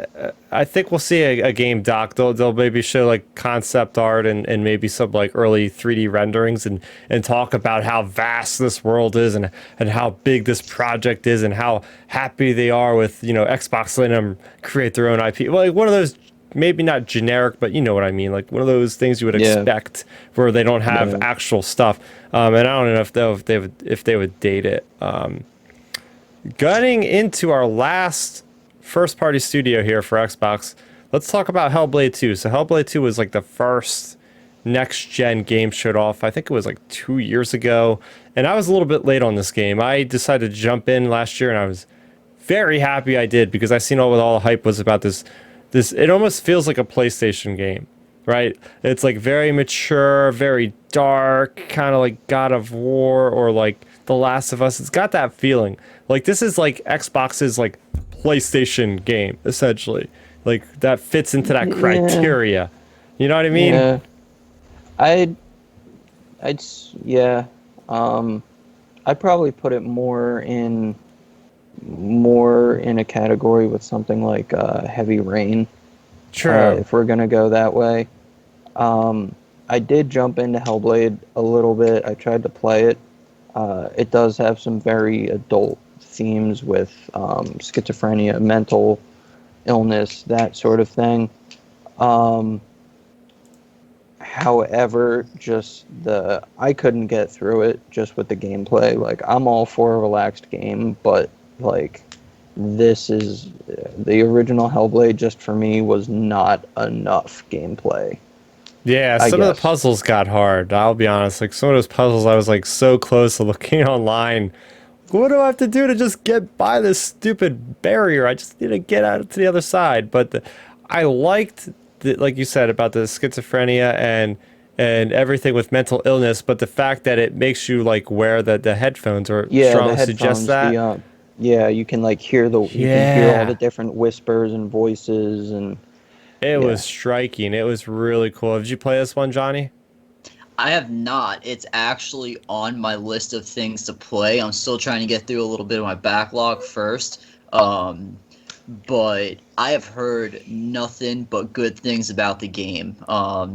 I think we'll see a game doc. They'll maybe show like concept art and maybe some like early 3D renderings and talk about how vast this world is and how big this project is and how happy they are with Xbox letting them create their own IP. Well, like one of those, maybe not generic, but you know what I mean. Like one of those things you would Yeah, expect where they don't have yeah. actual stuff. And I don't know if they would date it. Gunning into our last first party studio here for Xbox, let's talk about Hellblade 2. So Hellblade 2 was like the first next gen game showed off. I think it was like 2 years ago. And I was a little bit late on this game. I decided to jump in last year and I was very happy I did because I seen all the hype was about this it almost feels like a PlayStation game, right? It's like very mature, very dark, kind of like God of War or like The Last of Us. It's got that feeling. Like this is like Xbox's like PlayStation game essentially. Like that fits into that Yeah, criteria. You know what I mean? yeah. I'd, yeah. Um, I'd probably put it more in a category with something like Heavy Rain, True. if we're gonna go that way. I did jump into Hellblade a little bit. I tried to play it. It does have some very adult themes with schizophrenia, mental illness, that sort of thing. Um, However, I couldn't get through it just with the gameplay. Like I'm all for a relaxed game, but like this is the original Hellblade. Just for me, was not enough gameplay, Yeah, I some of the guess. puzzles got hard. I'll be honest. Like some of those puzzles, I was like so close to looking online. What do I have to do to just get by this stupid barrier? I just need to get out to the other side. But I liked, like you said, about the schizophrenia and everything with mental illness. But the fact that it makes you like wear the headphones or Yeah, the strongly suggest headphones, that. yeah, you can like you can hear all the Yeah, different whispers and voices, and it was yeah. striking. It was really cool. Did you play this one, Johnny? I have not. It's actually on my list of things to play. I'm still trying to get through a little bit of my backlog first. Um, but I have heard nothing but good things about the game.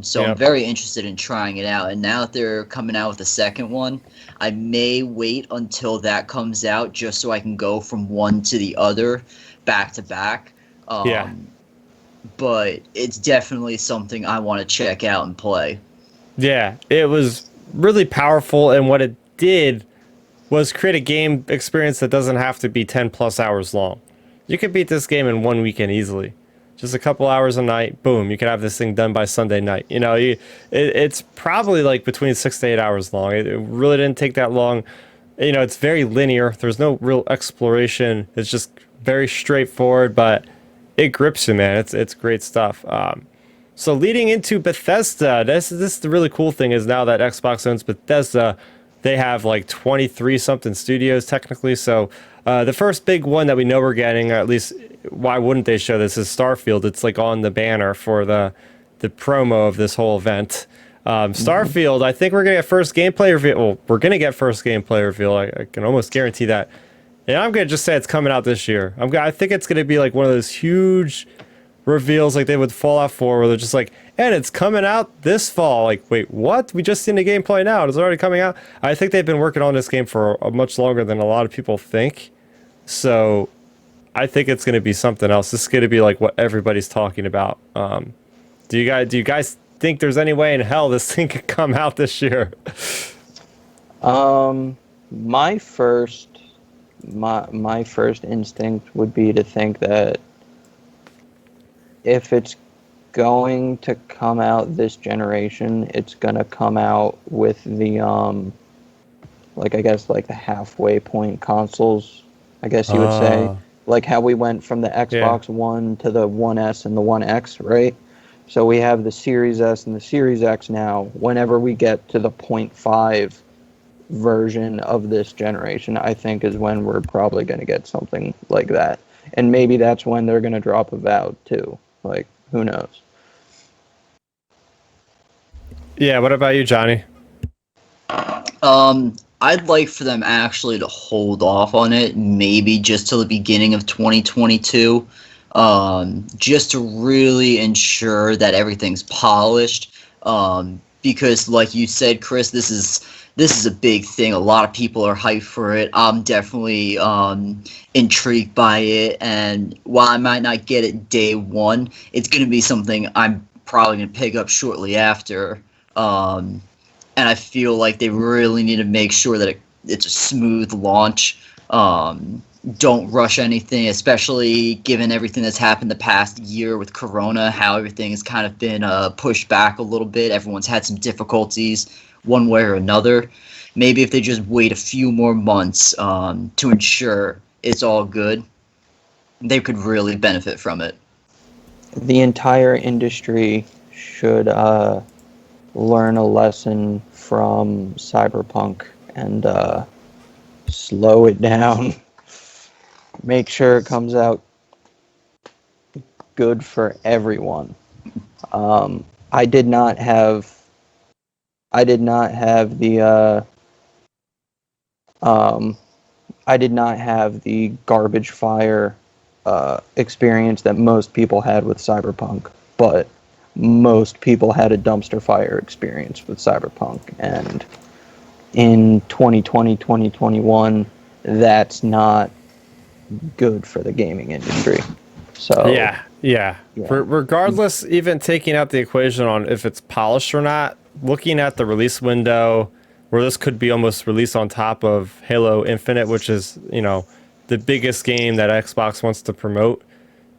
So I'm Yep. very interested in trying it out. And now that they're coming out with the second one, I may wait until that comes out just so I can go from one to the other back to back. Yeah. But it's definitely something I want to check out and play. Yeah, it was really powerful, and what it did was create a game experience that doesn't have to be 10 plus hours long. You could beat this game in one weekend easily. just a couple hours a night, boom, you can have this thing done by Sunday night. It's probably like between 6 to 8 hours long. It really didn't take that long. It's very linear. There's no real exploration. It's just very straightforward, but it grips you, man. It's great stuff. So leading into Bethesda, this is the really cool thing is now that Xbox owns Bethesda, they have like 23 something studios technically. So the first big one that we know we're getting, or at least why wouldn't they show this, is Starfield. It's like on the banner for the promo of this whole event. Starfield, I think we're gonna get first gameplay reveal. Well, we're gonna get first gameplay reveal. I can almost guarantee that. And I'm gonna just say it's coming out this year. I think it's gonna be like one of those huge reveals like they would Fallout 4, where they're just like, and it's coming out this fall. Like, wait, what? We just seen the gameplay now. It's already coming out. I think they've been working on this game for much longer than a lot of people think. So I think it's going to be something else. This is going to be like what everybody's talking about. Do you guys think there's any way in hell this thing could come out this year? My first instinct would be to think that if it's going to come out this generation, it's gonna come out with the like I guess like the halfway point consoles, I guess you would say. Like how we went from the Xbox One to the One S and the One X, right? So we have the Series S and the Series X now. Whenever we get to the 0.5 version of this generation, I think is when we're probably going to get something like that. And maybe that's when they're going to drop Avowed too. Like, who knows? Yeah, what about you, Johnny? I'd like for them actually to hold off on it, maybe just till the beginning of 2022, just to really ensure that everything's polished. Because, like you said, Chris, this is a big thing. A lot of people are hyped for it. I'm definitely intrigued by it, and while I might not get it day one, it's going to be something I'm probably going to pick up shortly after. And I feel like they really need to make sure that it's a smooth launch. Don't rush anything, especially given everything that's happened the past year with Corona, how everything has kind of been pushed back a little bit. Everyone's had some difficulties one way or another. Maybe if they just wait a few more months to ensure it's all good, they could really benefit from it. The entire industry should learn a lesson from Cyberpunk and slow it down. Make sure it comes out good for everyone. I did not have the garbage fire experience that most people had with Cyberpunk, but most people had a dumpster fire experience with Cyberpunk, and in 2020, 2021, that's not good for the gaming industry. So yeah. Regardless, even taking out the equation on if it's polished or not, looking at the release window, where this could be almost released on top of Halo Infinite, which is, the biggest game that Xbox wants to promote.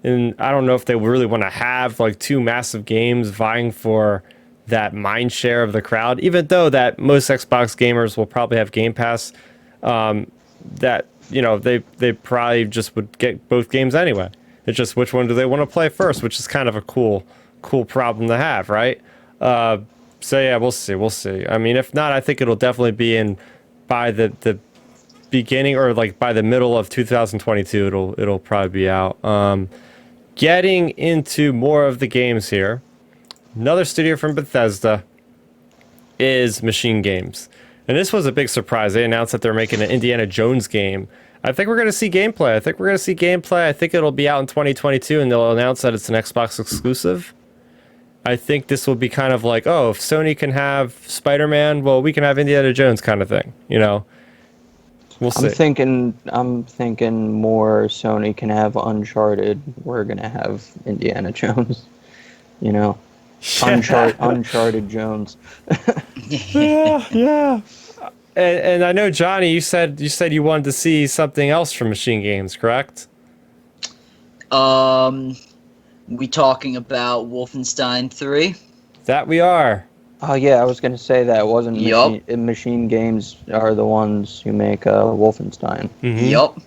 And I don't know if they really want to have like two massive games vying for that mind share of the crowd, even though that most Xbox gamers will probably have Game Pass, that, they probably just would get both games anyway. It's just which one do they want to play first, which is kind of a cool problem to have, right? So yeah, we'll see. I mean, if not, I think it'll definitely be in by the beginning or like by the middle of 2022. It'll probably be out. Getting into more of the games here, another studio from Bethesda is Machine Games. And this was a big surprise. They announced that they're making an Indiana Jones game. I think we're going to see gameplay. I think it'll be out in 2022, and they'll announce that it's an Xbox exclusive. I think this will be kind of like, oh, if Sony can have Spider-Man, well, we can have Indiana Jones kind of thing, We'll see. I'm thinking more Sony can have Uncharted. We're gonna have Indiana Jones. Uncharted Jones. yeah. And I know, Johnny, you said you wanted to see something else from Machine Games, correct? We talking about Wolfenstein 3? That we are. Oh yeah, I was gonna say that. It wasn't Yup. Machine Games are the ones who make Wolfenstein. Mm-hmm. Yup.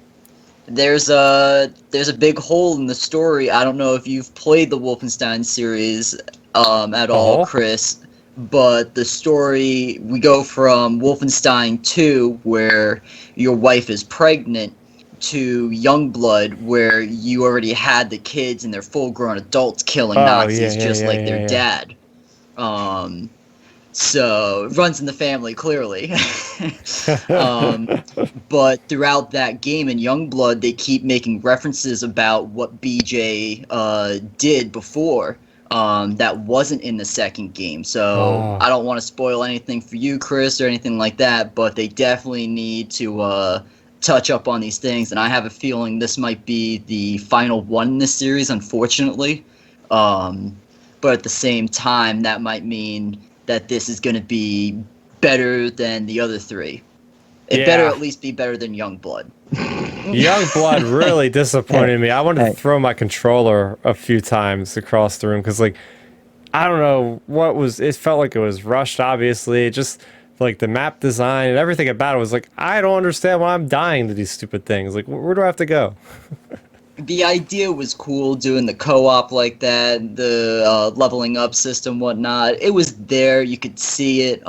There's a big hole in the story. I don't know if you've played the Wolfenstein series at all, Oh. Chris, but the story, we go from Wolfenstein 2, where your wife is pregnant, to Youngblood, where you already had the kids and they're full-grown adults killing Oh yeah, Nazis yeah, just yeah, like yeah, their yeah. dad. Um, so it runs in the family, clearly. um, but throughout that game in Youngblood, they keep making references about what BJ did before that wasn't in the second game. So Oh. I don't want to spoil anything for you, Chris, or anything like that, but they definitely need to touch up on these things. And I have a feeling this might be the final one in this series, unfortunately. But at the same time, that might mean that this is going to be better than the other three. It better Yeah. at least be better than Youngblood. Youngblood really Hey, disappointed me. I wanted to hey, throw my controller a few times across the room because, like, I don't know what was. It felt like it was rushed. Obviously, just like the map design and everything about it was like, I don't understand why I'm dying to these stupid things. Like, where do I have to go? The idea was cool, doing the co-op like that, the leveling up system, whatnot. It was there, you could see it.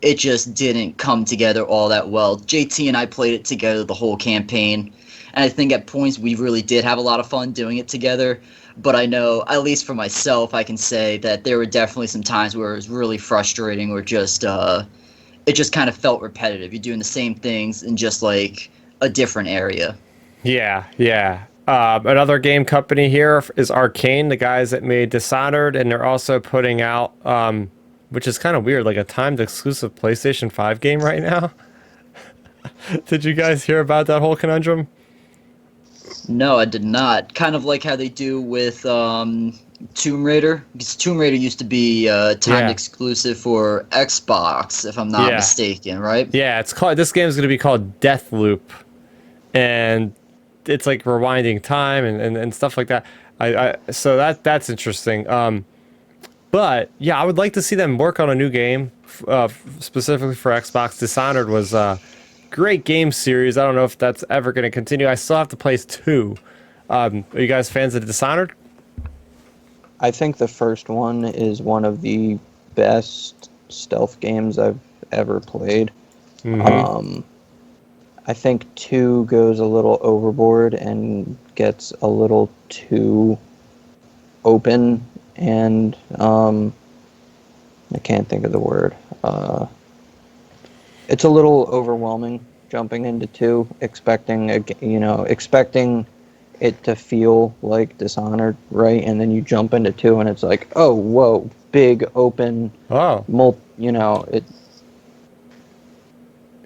It just didn't come together all that well. JT and I played it together the whole campaign, and I think at points we really did have a lot of fun doing it together. But I know, at least for myself, I can say that there were definitely some times where it was really frustrating, or just it just kind of felt repetitive. You're doing the same things in just like a different area. Yeah, yeah. Another game company here is Arcane, the guys that made Dishonored, and they're also putting out, which is kind of weird, like a timed exclusive PlayStation 5 game right now. Did you guys hear about that whole conundrum? No, I did not. Kind of like how they do with Tomb Raider, because Tomb Raider used to be timed Yeah, exclusive for Xbox, if I'm not yeah, mistaken, right? yeah. It's called. This game is going to be called Deathloop, and it's like rewinding time and stuff like that. So that's interesting. But yeah, I would like to see them work on a new game, specifically for Xbox. Dishonored was a great game series. I don't know if that's ever going to continue. I still have to play two. Are you guys fans of Dishonored? I think the first one is one of the best stealth games I've ever played. Mm-hmm. Um, I think two goes a little overboard and gets a little too open, and I can't think of the word. It's a little overwhelming jumping into two, expecting it to feel like Dishonored, right? And then you jump into two, and it's like, oh, whoa, big open, Oh, it.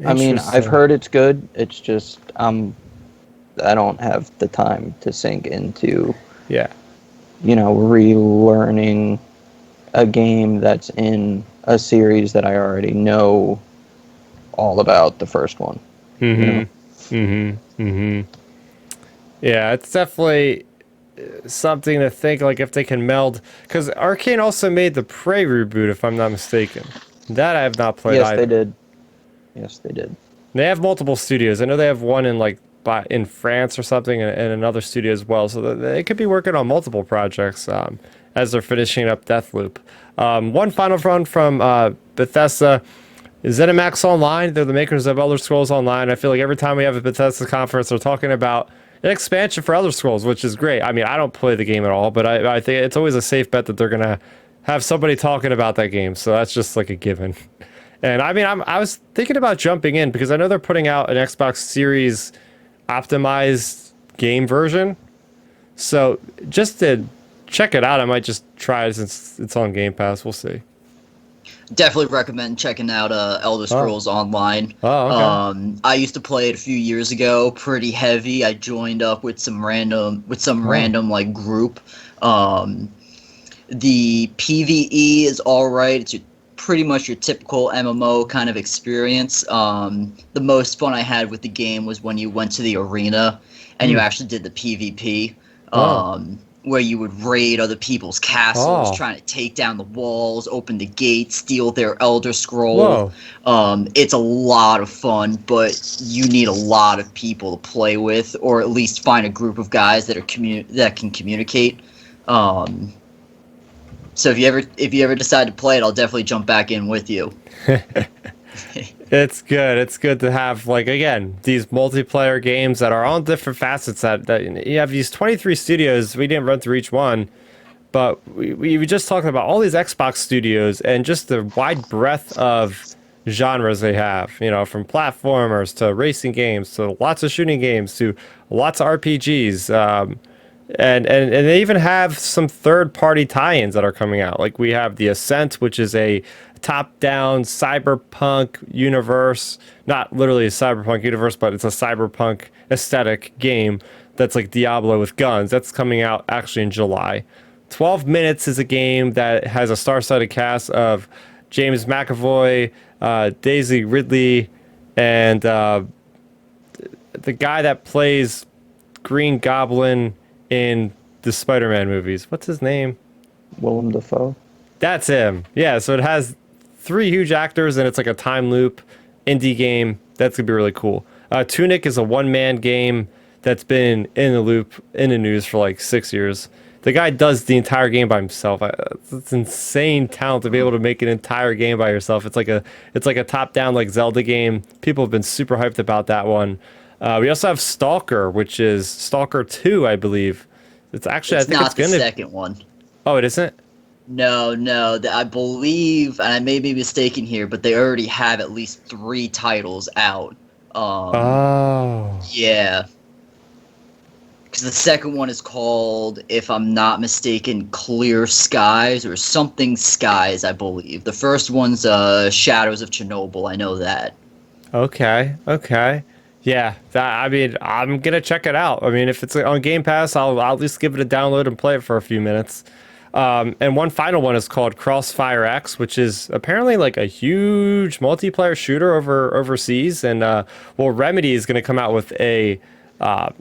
I mean, I've interesting. heard it's good. It's just I don't have the time to sink into, Yeah. relearning a game that's in a series that I already know all about the first one. You know, Mm-hmm. Mm-hmm. Mm-hmm. Yeah, it's definitely something to think like if they can meld, because Arcane also made the Prey reboot, if I'm not mistaken. That I have not played yes, they either. did. Yes, they did. They have multiple studios. I know they have one in like in France or something, and another studio as well. So they could be working on multiple projects as they're finishing up Deathloop. One final run from Bethesda. ZeniMax Online, they're the makers of Elder Scrolls Online. I feel like every time we have a Bethesda conference, they're talking about an expansion for Elder Scrolls, which is great. I mean, I don't play the game at all, but I think it's always a safe bet that they're going to have somebody talking about that game. So that's just like a given. And I mean, I was thinking about jumping in because I know they're putting out an Xbox Series optimized game version. So just to check it out, I might just try it since it's on Game Pass. We'll see. Definitely recommend checking out Elder Oh, Scrolls Online. oh, okay. I used to play it a few years ago, pretty heavy. I joined up with some Oh, random like group. Um, the PVE is all right. It's pretty much your typical MMO kind of experience. The most fun I had with the game was when you went to the arena and you hmm. actually did the PvP. Oh, where you would raid other people's castles, Oh, trying to take down the walls, open the gates, steal their Elder Scroll. whoa. It's a lot of fun, but you need a lot of people to play with, or at least find a group of guys that that can communicate. Um, so if you ever decide to play it, I'll definitely jump back in with you. It's good. It's good to have, like, again, these multiplayer games that are all different facets that you have these 23 studios. We didn't run through each one, but we were just talking about all these Xbox studios and just the wide breadth of genres they have, you know, from platformers to racing games to lots of shooting games to lots of RPGs. And they even have some third-party tie-ins that are coming out. Like we have The Ascent, which is a top-down cyberpunk universe. Not literally a cyberpunk universe, but it's a cyberpunk aesthetic game that's like Diablo with guns. That's coming out actually in July. 12 Minutes is a game that has a star-studded cast of James McAvoy, Daisy Ridley, and the guy that plays Green Goblin in the Spider-Man movies. What's his name? Willem Dafoe. That's him. Yeah, so it has 3 huge actors and it's like a time loop indie game. That's gonna be really cool. Tunic is a one-man game that's been in the loop in the news for like 6 years. The guy does the entire game by himself. It's insane talent to be able to make an entire game by yourself. It's like a top-down like Zelda game. People have been super hyped about that one. We also have Stalker, which is Stalker 2, I believe. It's actually, It's I think not it's the gonna. second one. Oh, it isn't? No. I believe, and I may be mistaken here, but they already have at least 3 titles out. Oh. Yeah. Because the second one is called, if I'm not mistaken, Clear Skies or something Skies, I believe. The first one's Shadows of Chernobyl. I know that. Okay. Yeah, I mean, I'm gonna check it out. I mean, if it's on Game Pass, I'll at least give it a download and play it for a few minutes. And one final one is called Crossfire X, which is apparently like a huge multiplayer shooter overseas. And well, Remedy is going to come out with a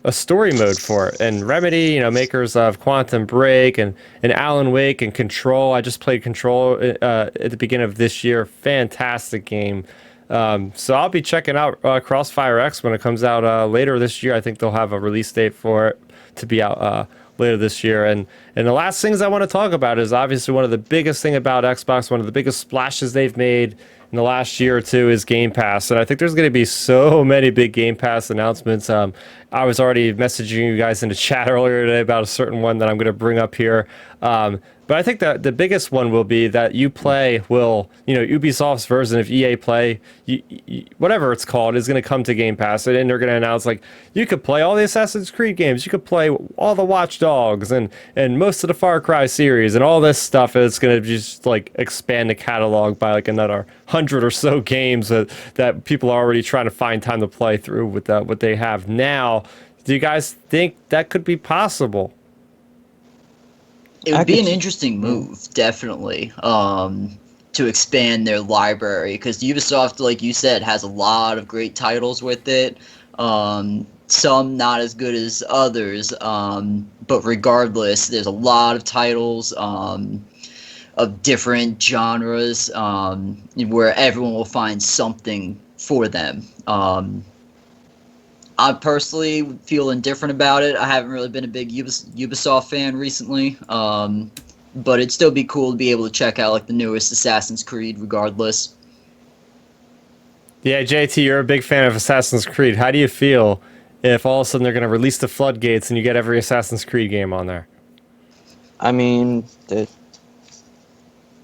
story mode for it. And Remedy, you know, makers of Quantum Break and Alan Wake and Control. I just played Control at the beginning of this year. Fantastic game. So I'll be checking out Crossfire X when it comes out later this year. I think they'll have a release date for it to be out later this year. And the last things I want to talk about is obviously one of the biggest thing about Xbox, one of the biggest splashes they've made in the last year or two is Game Pass. And I think there's going to be so many big Game Pass announcements. I was already messaging you guys in the chat earlier today about a certain one that I'm going to bring up here. But I think that the biggest one will be that Uplay will, you know, Ubisoft's version of EA Play, whatever it's called, is going to come to Game Pass. And they're going to announce, like, you could play all the Assassin's Creed games, you could play all the Watch Dogs and most of the Far Cry series and all this stuff. It's going to just, like, expand the catalog by, like, another 100 or so games that people are already trying to find time to play through with what they have now. Do you guys think that could be possible? It would be an interesting move, definitely, to expand their library, because Ubisoft, like you said, has a lot of great titles with it. Some not as good as others, but regardless, there's a lot of titles of different genres where everyone will find something for them. I personally feel indifferent about it. I haven't really been a big Ubisoft fan recently, but it'd still be cool to be able to check out like the newest Assassin's Creed regardless. Yeah, JT, you're a big fan of Assassin's Creed. How do you feel if all of a sudden they're going to release the floodgates and you get every Assassin's Creed game on there? I mean,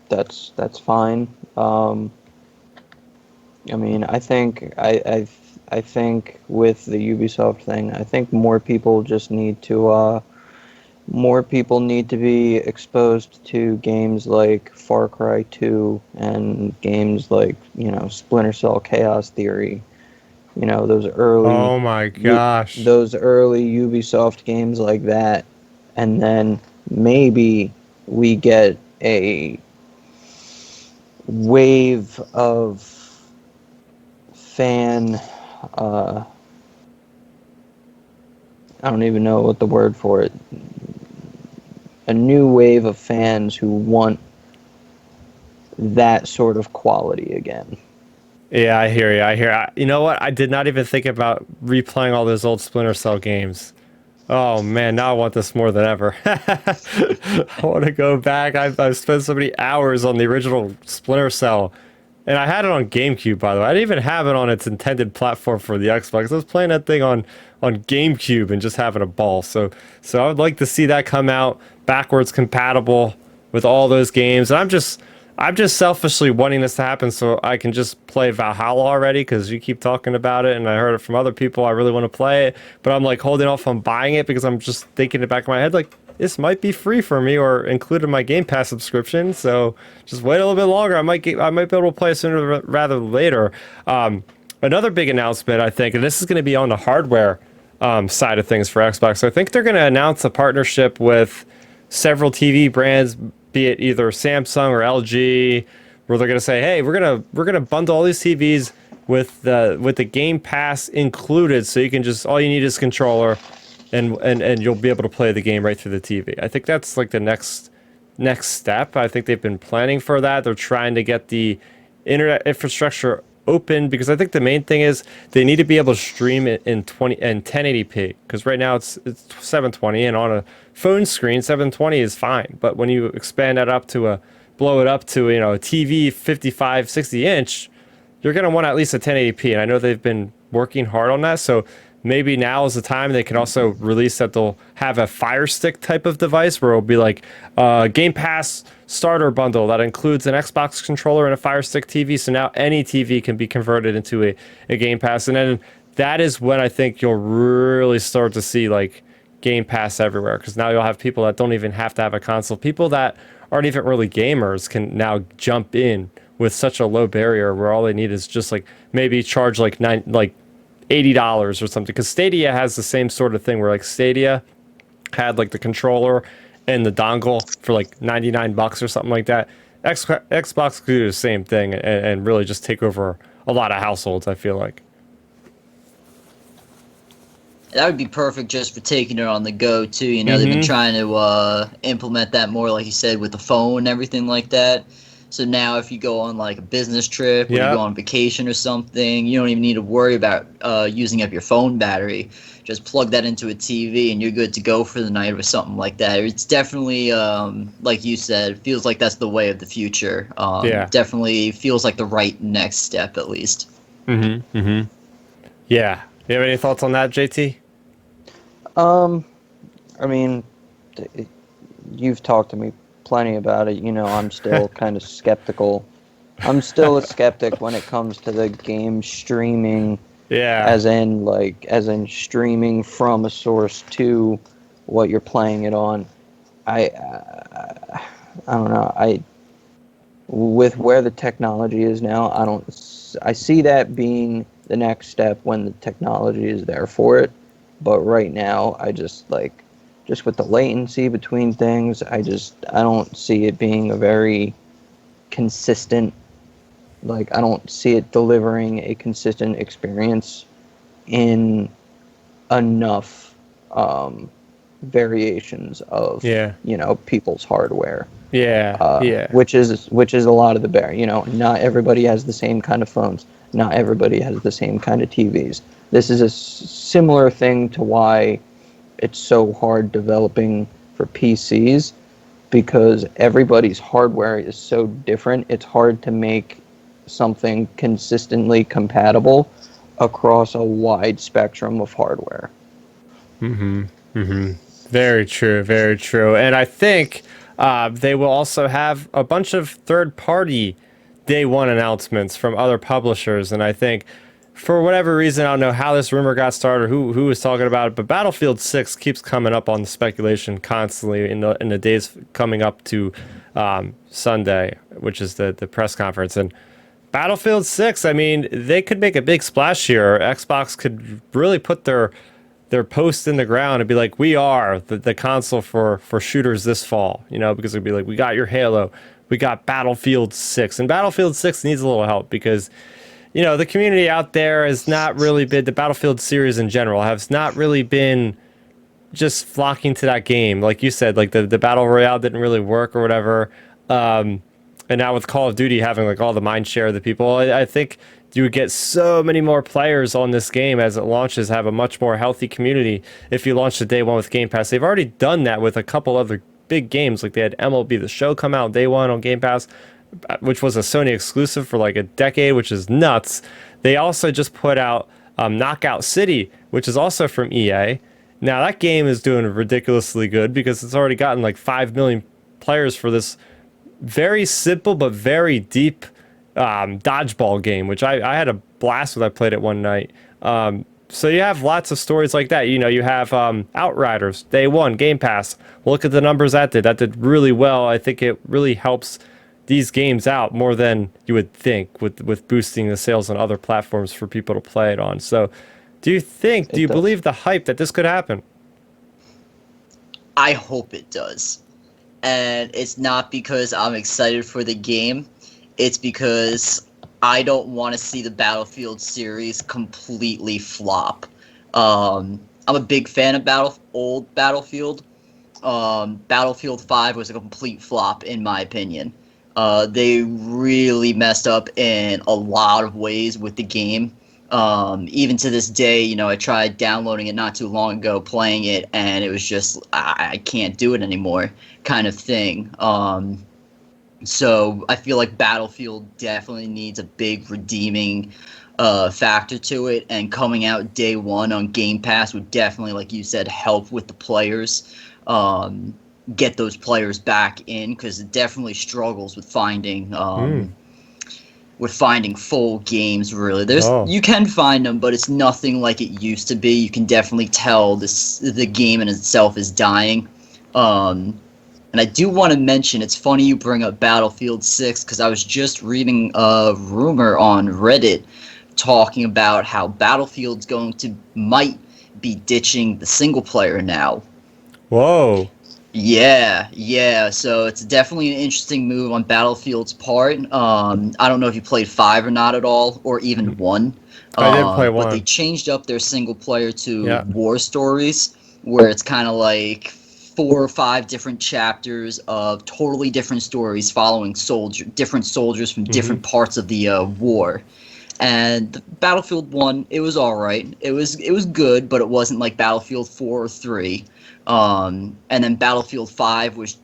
that's fine. I mean, I think I think with the Ubisoft thing, I think more people need to be exposed to games like Far Cry 2 and games like, you know, Splinter Cell Chaos Theory. You know, those early Oh my gosh. those early Ubisoft games like that, and then maybe we get a wave of fan I don't even know what the word for it. a new wave of fans who want that sort of quality again. Yeah, I hear you. You know what? I did not even think about replaying all those old Splinter Cell games. Oh man, now I want this more than ever. I want to go back. I've spent so many hours on the original Splinter Cell, and I had it on GameCube, by the way. I didn't even have it on its intended platform for the Xbox. I was playing that thing on GameCube and just having a ball. So I would like to see that come out backwards compatible with all those games. And I'm just selfishly wanting this to happen so I can just play Valhalla already, because you keep talking about it and I heard it from other people. I really want to play it, but I'm like holding off on buying it because I'm just thinking in the back of my head, like, this might be free for me or included in my Game Pass subscription. So just wait a little bit longer. I might be able to play it sooner rather than later. Another big announcement, I think, and this is going to be on the hardware side of things for Xbox. So I think they're going to announce a partnership with several TV brands, be it either Samsung or LG, where they're gonna say, "Hey, we're gonna bundle all these TVs with the Game Pass included, so you can just all you need is controller, and you'll be able to play the game right through the TV." I think that's like the next step. I think they've been planning for that. They're trying to get the internet infrastructure open, because I think the main thing is they need to be able to stream it in 1080p, because right now it's 720, and on a phone screen 720 is fine, but when you expand that up to blow it up to a TV 55 60 inch, you're going to want at least a 1080p, and I know they've been working hard on that. So maybe now is the time they can also release that they'll have a Fire Stick type of device where it'll be like Game Pass starter bundle that includes an Xbox controller and a Fire Stick TV. So now any TV can be converted into a Game Pass. And then that is when I think you'll really start to see like Game Pass everywhere, because now you'll have people that don't even have to have a console. People that aren't even really gamers can now jump in with such a low barrier where all they need is just like maybe charge like $80 or something, because Stadia has the same sort of thing where like Stadia had like the controller and the dongle for like $99 or something like that. Xbox could do the same thing and really just take over a lot of households, I feel like. That would be perfect just for taking it on the go too. You know, they've been trying to implement that more, like you said, with the phone and everything like that. So now if you go on like a business trip or you go on vacation or something, you don't even need to worry about using up your phone battery. Just plug that into a TV and you're good to go for the night or something like that. It's definitely, like you said, feels like that's the way of the future. Definitely feels like the right next step, at least. Yeah. You have any thoughts on that, JT? I mean, you've talked to me plenty about it. You know, I'm still kind of skeptical. I'm still a skeptic when it comes to the game streaming. Yeah. As in streaming from a source to what you're playing it on. I don't know. With where the technology is now, I see that being the next step when the technology is there for it. But right now, just with the latency between things, I don't see it being a very consistent, I don't see it delivering a consistent experience in enough variations of, people's hardware. Which is a lot of the bear. You know, not everybody has the same kind of phones. Not everybody has the same kind of TVs. This is a similar thing to why it's so hard developing for PCs, because everybody's hardware is so different. It's hard to make something consistently compatible across a wide spectrum of hardware. Very true, very true. And I think they will also have a bunch of third-party day one announcements from other publishers, and I think for whatever reason, I don't know how this rumor got started, who was talking about it, but Battlefield 6 keeps coming up on the speculation constantly in the days coming up to Sunday, which is the press conference. And Battlefield 6, I mean, they could make a big splash here. Xbox could really put their post in the ground and be like, we are the console for shooters this fall, because it'd be like, we got your Halo, we got Battlefield 6, and Battlefield 6 needs a little help because the community out there has not really been, the Battlefield series in general has not really been just flocking to that game. Like you said, like the battle royale didn't really work or whatever. And now with Call of Duty having like all the mind share of the people, I think you would get so many more players on this game as it launches, have a much more healthy community if you launch the day one with Game Pass. They've already done that with a couple other big games. Like they had MLB The Show come out day one on Game Pass, which was a Sony exclusive for like a decade, which is nuts. They also just put out Knockout City, which is also from EA. Now that game is doing ridiculously good because it's already gotten like 5 million players for this very simple but very deep dodgeball game, which I had a blast when I played it one night. So you have lots of stories like that. You know, you have Outriders, day one, Game Pass. Look at the numbers that did. That did really well. I think it really helps these games out more than you would think with boosting the sales on other platforms for people to play it on. So do you believe the hype that this could happen? I hope it does. And it's not because I'm excited for the game. It's because I don't want to see the Battlefield series completely flop. I'm a big fan of old Battlefield. Battlefield 5 was a complete flop, in my opinion. They really messed up in a lot of ways with the game. Even to this day, you know, I tried downloading it not too long ago, playing it, and it was just, I can't do it anymore, kind of thing. So I feel like Battlefield definitely needs a big redeeming factor to it, and coming out day one on Game Pass would definitely, like you said, help with the players, get those players back in, because it definitely struggles with finding full games. Really, you can find them, but it's nothing like it used to be. You can definitely tell the game in itself is dying. And I do want to mention, it's funny you bring up Battlefield 6, because I was just reading a rumor on Reddit talking about how Battlefield's might be ditching the single player now. Whoa. Yeah. So it's definitely an interesting move on Battlefield's part. I don't know if you played 5 or not at all, or even 1. I did play 1. But they changed up their single player to war stories, where it's kind of like 4 or 5 different chapters of totally different stories following different soldiers from different parts of the war. And Battlefield 1, it was all right. It was good, but it wasn't like Battlefield 4 or 3. And then Battlefield 5 was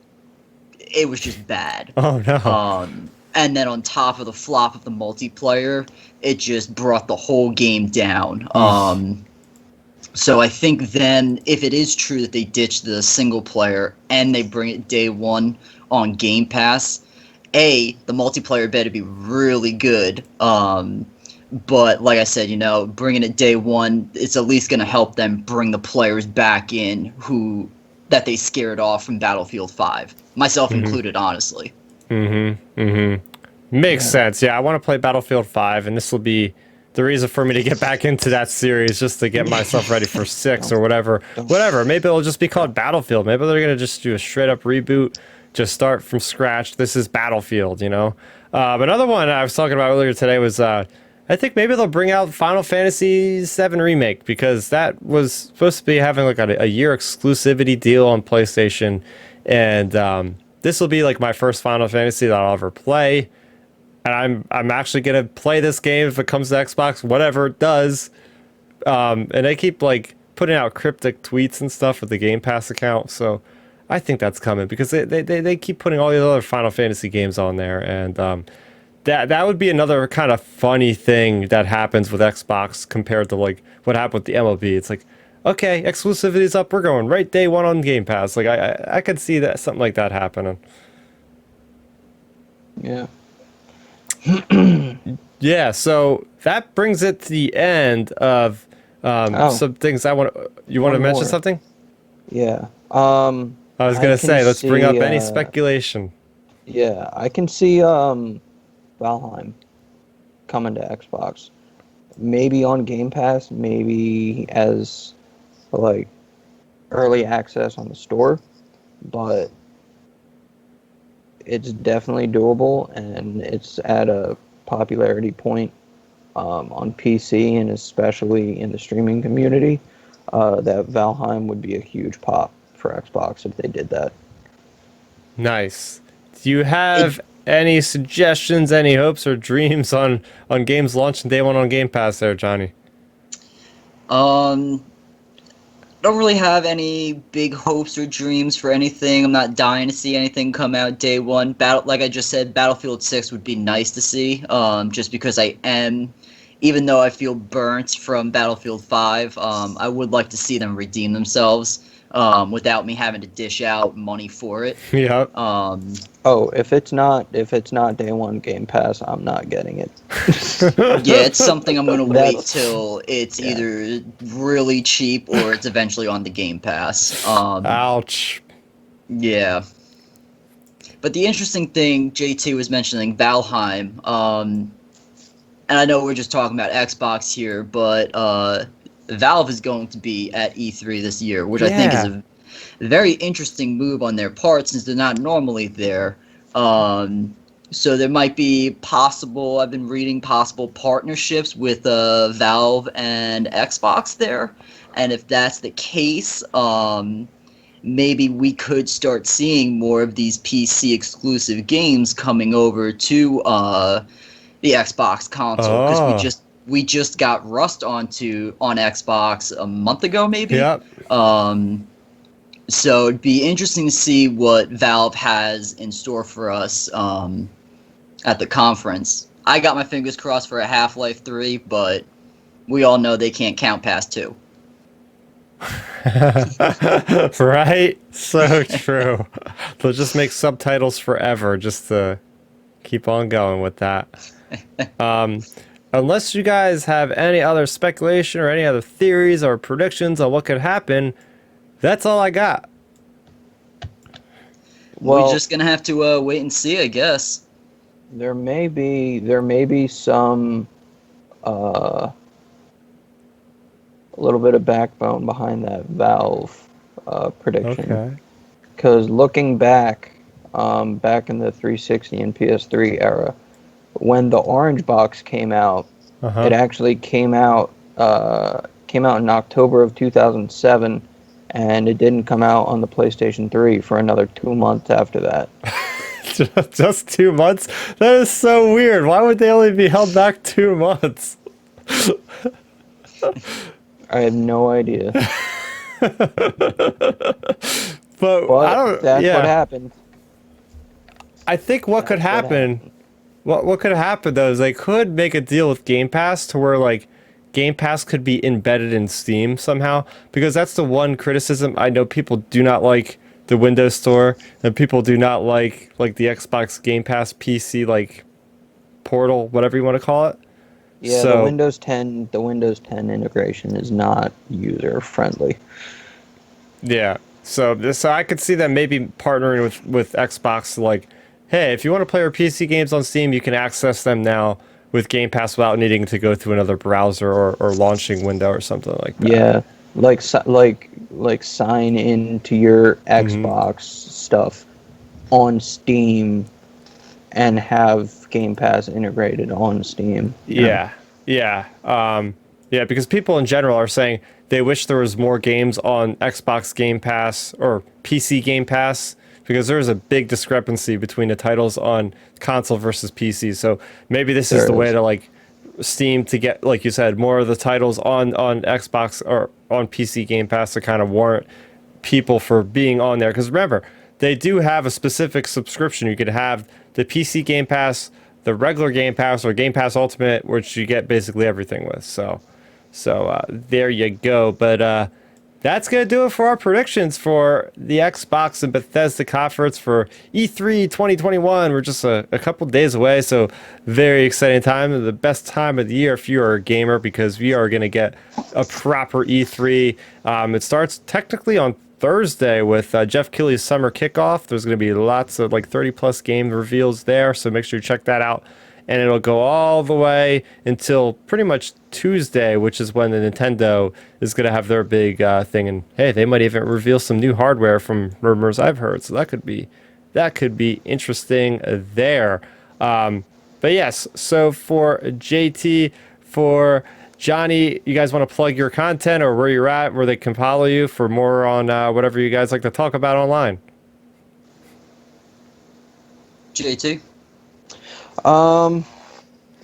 just bad. Oh no. And then on top of the flop of the multiplayer, it just brought the whole game down. So I think then, if it is true that they ditch the single player and they bring it day one on Game Pass, the multiplayer better be really good. But like I said, you know, bringing it day one, it's at least going to help them bring the players back in that they scared off from Battlefield 5. Myself included, honestly. Makes sense. Yeah, I want to play Battlefield 5, and this will be the reason for me to get back into that series, just to get myself ready for 6 or whatever. Maybe it'll just be called Battlefield. Maybe they're going to just do a straight up reboot, just start from scratch. This is Battlefield, you know? Another one I was talking about earlier today was, I think maybe they'll bring out Final Fantasy VII Remake, because that was supposed to be having like a year exclusivity deal on PlayStation. And this will be like my first Final Fantasy that I'll ever play. And I'm actually gonna play this game if it comes to Xbox, whatever it does. And they keep like putting out cryptic tweets and stuff with the Game Pass account, so I think that's coming, because they keep putting all these other Final Fantasy games on there, and that would be another kind of funny thing that happens with Xbox compared to like what happened with the MLB. It's like, okay, exclusivity's up, we're going right day one on Game Pass. Like I could see that something like that happening. Yeah. Yeah, so that brings it to the end of some things I want to... You want to mention something? Yeah. I was going to say, let's bring up any speculation. Yeah, I can see Valheim coming to Xbox. Maybe on Game Pass, maybe as like early access on the store, but it's definitely doable, and it's at a popularity point on PC, and especially in the streaming community. that Valheim would be a huge pop for Xbox if they did that. Nice. Do you It have any suggestions, any hopes or dreams on games launching day one on Game Pass there, Johnny? um don't really have any big hopes or dreams for anything. I'm not dying to see anything come out day one. Like I just said, Battlefield 6 would be nice to see. Just because even though I feel burnt from Battlefield 5, I would like to see them redeem themselves. Without me having to dish out money for it. Yep. Oh, if it's not day one Game Pass, I'm not getting it. Yeah, it's something I'm gonna wait That's- till it's yeah. either really cheap or it's eventually on the Game Pass. Ouch. Yeah. But the interesting thing JT was mentioning Valheim, and I know we're just talking about Xbox here, but Valve is going to be at E3 this year, which I think is a very interesting move on their part since they're not normally there. So there might be I've been reading possible partnerships with Valve and Xbox there. And if that's the case, maybe we could start seeing more of these PC exclusive games coming over to the Xbox console, because Oh. we just got Rust on Xbox a month ago, maybe. Yep. So it'd be interesting to see what Valve has in store for us at the conference. I got my fingers crossed for a Half-Life 3, but we all know they can't count past 2. Right? So true. They'll just make subtitles forever just to keep on going with that. Unless you guys have any other speculation or any other theories or predictions on what could happen, that's all I got. Well, We're just gonna have to wait and see, I guess. there may be some a little bit of backbone behind that Valve prediction. Okay. Because looking back, back in the 360 and PS3 era, when the Orange Box came out, it actually came out in October of 2007, and it didn't come out on the PlayStation 3 for another 2 months after that. Just 2 months? That is so weird. Why would they only be held back 2 months? I have no idea. But I don't. That's Yeah. what happened. I think what could happen. What could happen though is they could make a deal with Game Pass to where like Game Pass could be embedded in Steam somehow, because that's the one criticism I know people do not like the Windows Store, and people do not like the Xbox Game Pass PC like portal, whatever you want to call it. Yeah, So- the Windows 10 integration is not user friendly. Yeah. So I could see them maybe partnering with Xbox to like, hey, if you want to play our PC games on Steam, you can access them now with Game Pass without needing to go through another browser or launching window or something like that. Yeah, like sign in to your Xbox stuff on Steam and have Game Pass integrated on Steam. Yeah. Yeah. Yeah, because people in general are saying they wish there was more games on Xbox Game Pass or PC Game Pass, because there's a big discrepancy between the titles on console versus PC. So maybe this is the way to like Steam to get, like you said, more of the titles on Xbox or on PC Game Pass to kind of warrant people for being on there. Because remember, they do have a specific subscription. You could have the PC Game Pass, the regular Game Pass, or Game Pass Ultimate, which you get basically everything with. So there you go. But that's going to do it for our predictions for the Xbox and Bethesda conference for E3 2021. We're just a couple days away, so very exciting time. The best time of the year if you're a gamer, because we are going to get a proper E3. It starts technically on Thursday with Jeff Keighley's summer kickoff. There's going to be lots of like 30+ game reveals there, so make sure you check that out. And it'll go all the way until pretty much Tuesday, which is when the Nintendo is going to have their big thing. And hey, they might even reveal some new hardware from rumors I've heard. So that could be interesting there. But yes, so for JT, for Johnny, you guys want to plug your content or where you're at, where they can follow you for more on whatever you guys like to talk about online? JT?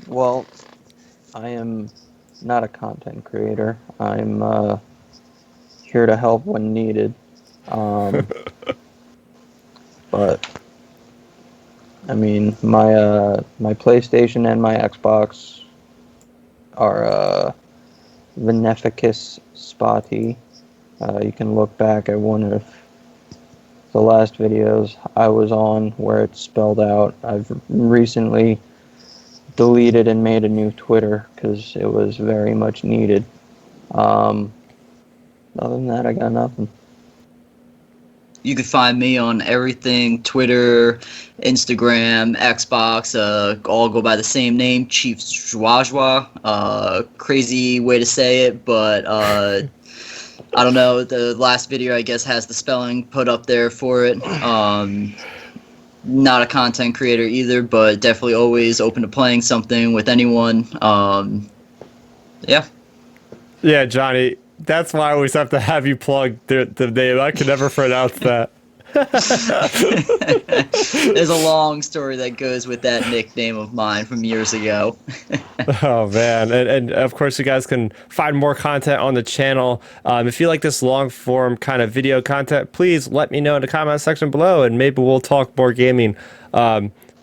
Well, I am not a content creator. I'm here to help when needed. But I mean, my PlayStation and my Xbox are Veneficus Spotty. You can look back at one of the last videos I was on where it's spelled out. I've recently deleted and made a new Twitter because it was very much needed. Other than that, I got nothing. You can find me on everything, Twitter, Instagram, Xbox, all go by the same name, Chief Joie. Crazy way to say it, but I don't know, the last video I guess has the spelling put up there for it. Not a content creator either, but definitely always open to playing something with anyone. Yeah. Yeah, Johnny, that's why I always have to have you plug the name. I can never pronounce that. There's a long story that goes with that nickname of mine from years ago. Oh man, and of course you guys can find more content on the channel. If you like this long form kind of video content, please let me know in the comment section below, and maybe we'll talk more gaming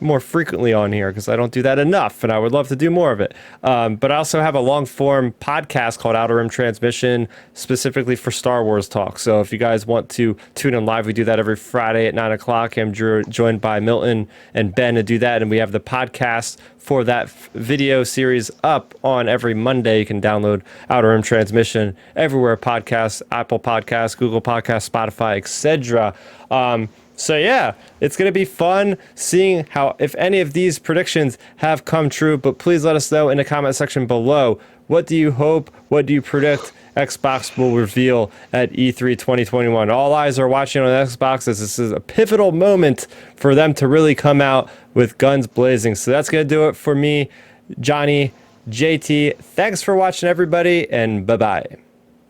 more frequently on here, because I don't do that enough and I would love to do more of it. But I also have a long form podcast called Outer Rim Transmission, specifically for Star Wars talk. So if you guys want to tune in live, we do that every Friday at 9 o'clock. I'm joined by Milton and Ben to do that. And we have the podcast for that video series up on every Monday. You can download Outer Rim Transmission everywhere podcasts, Apple Podcasts, Google Podcasts, Spotify, etc. So yeah, it's going to be fun seeing how, if any of these predictions have come true, but please let us know in the comment section below. What do you hope? What do you predict Xbox will reveal at E3 2021? All eyes are watching on Xbox, as this is a pivotal moment for them to really come out with guns blazing. So that's going to do it for me, Johnny, JT. Thanks for watching, everybody, and bye-bye.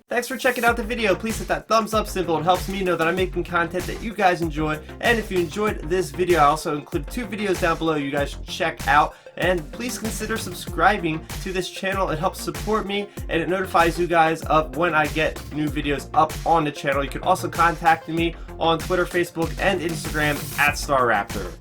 Thanks for checking out the video. Please hit that thumbs up symbol. It helps me know that I'm making content that you guys enjoy. And if you enjoyed this video, I also include 2 videos down below you guys should check out. And please consider subscribing to this channel. It helps support me, and it notifies you guys of when I get new videos up on the channel. You can also contact me on Twitter, Facebook, and Instagram at Starrapter.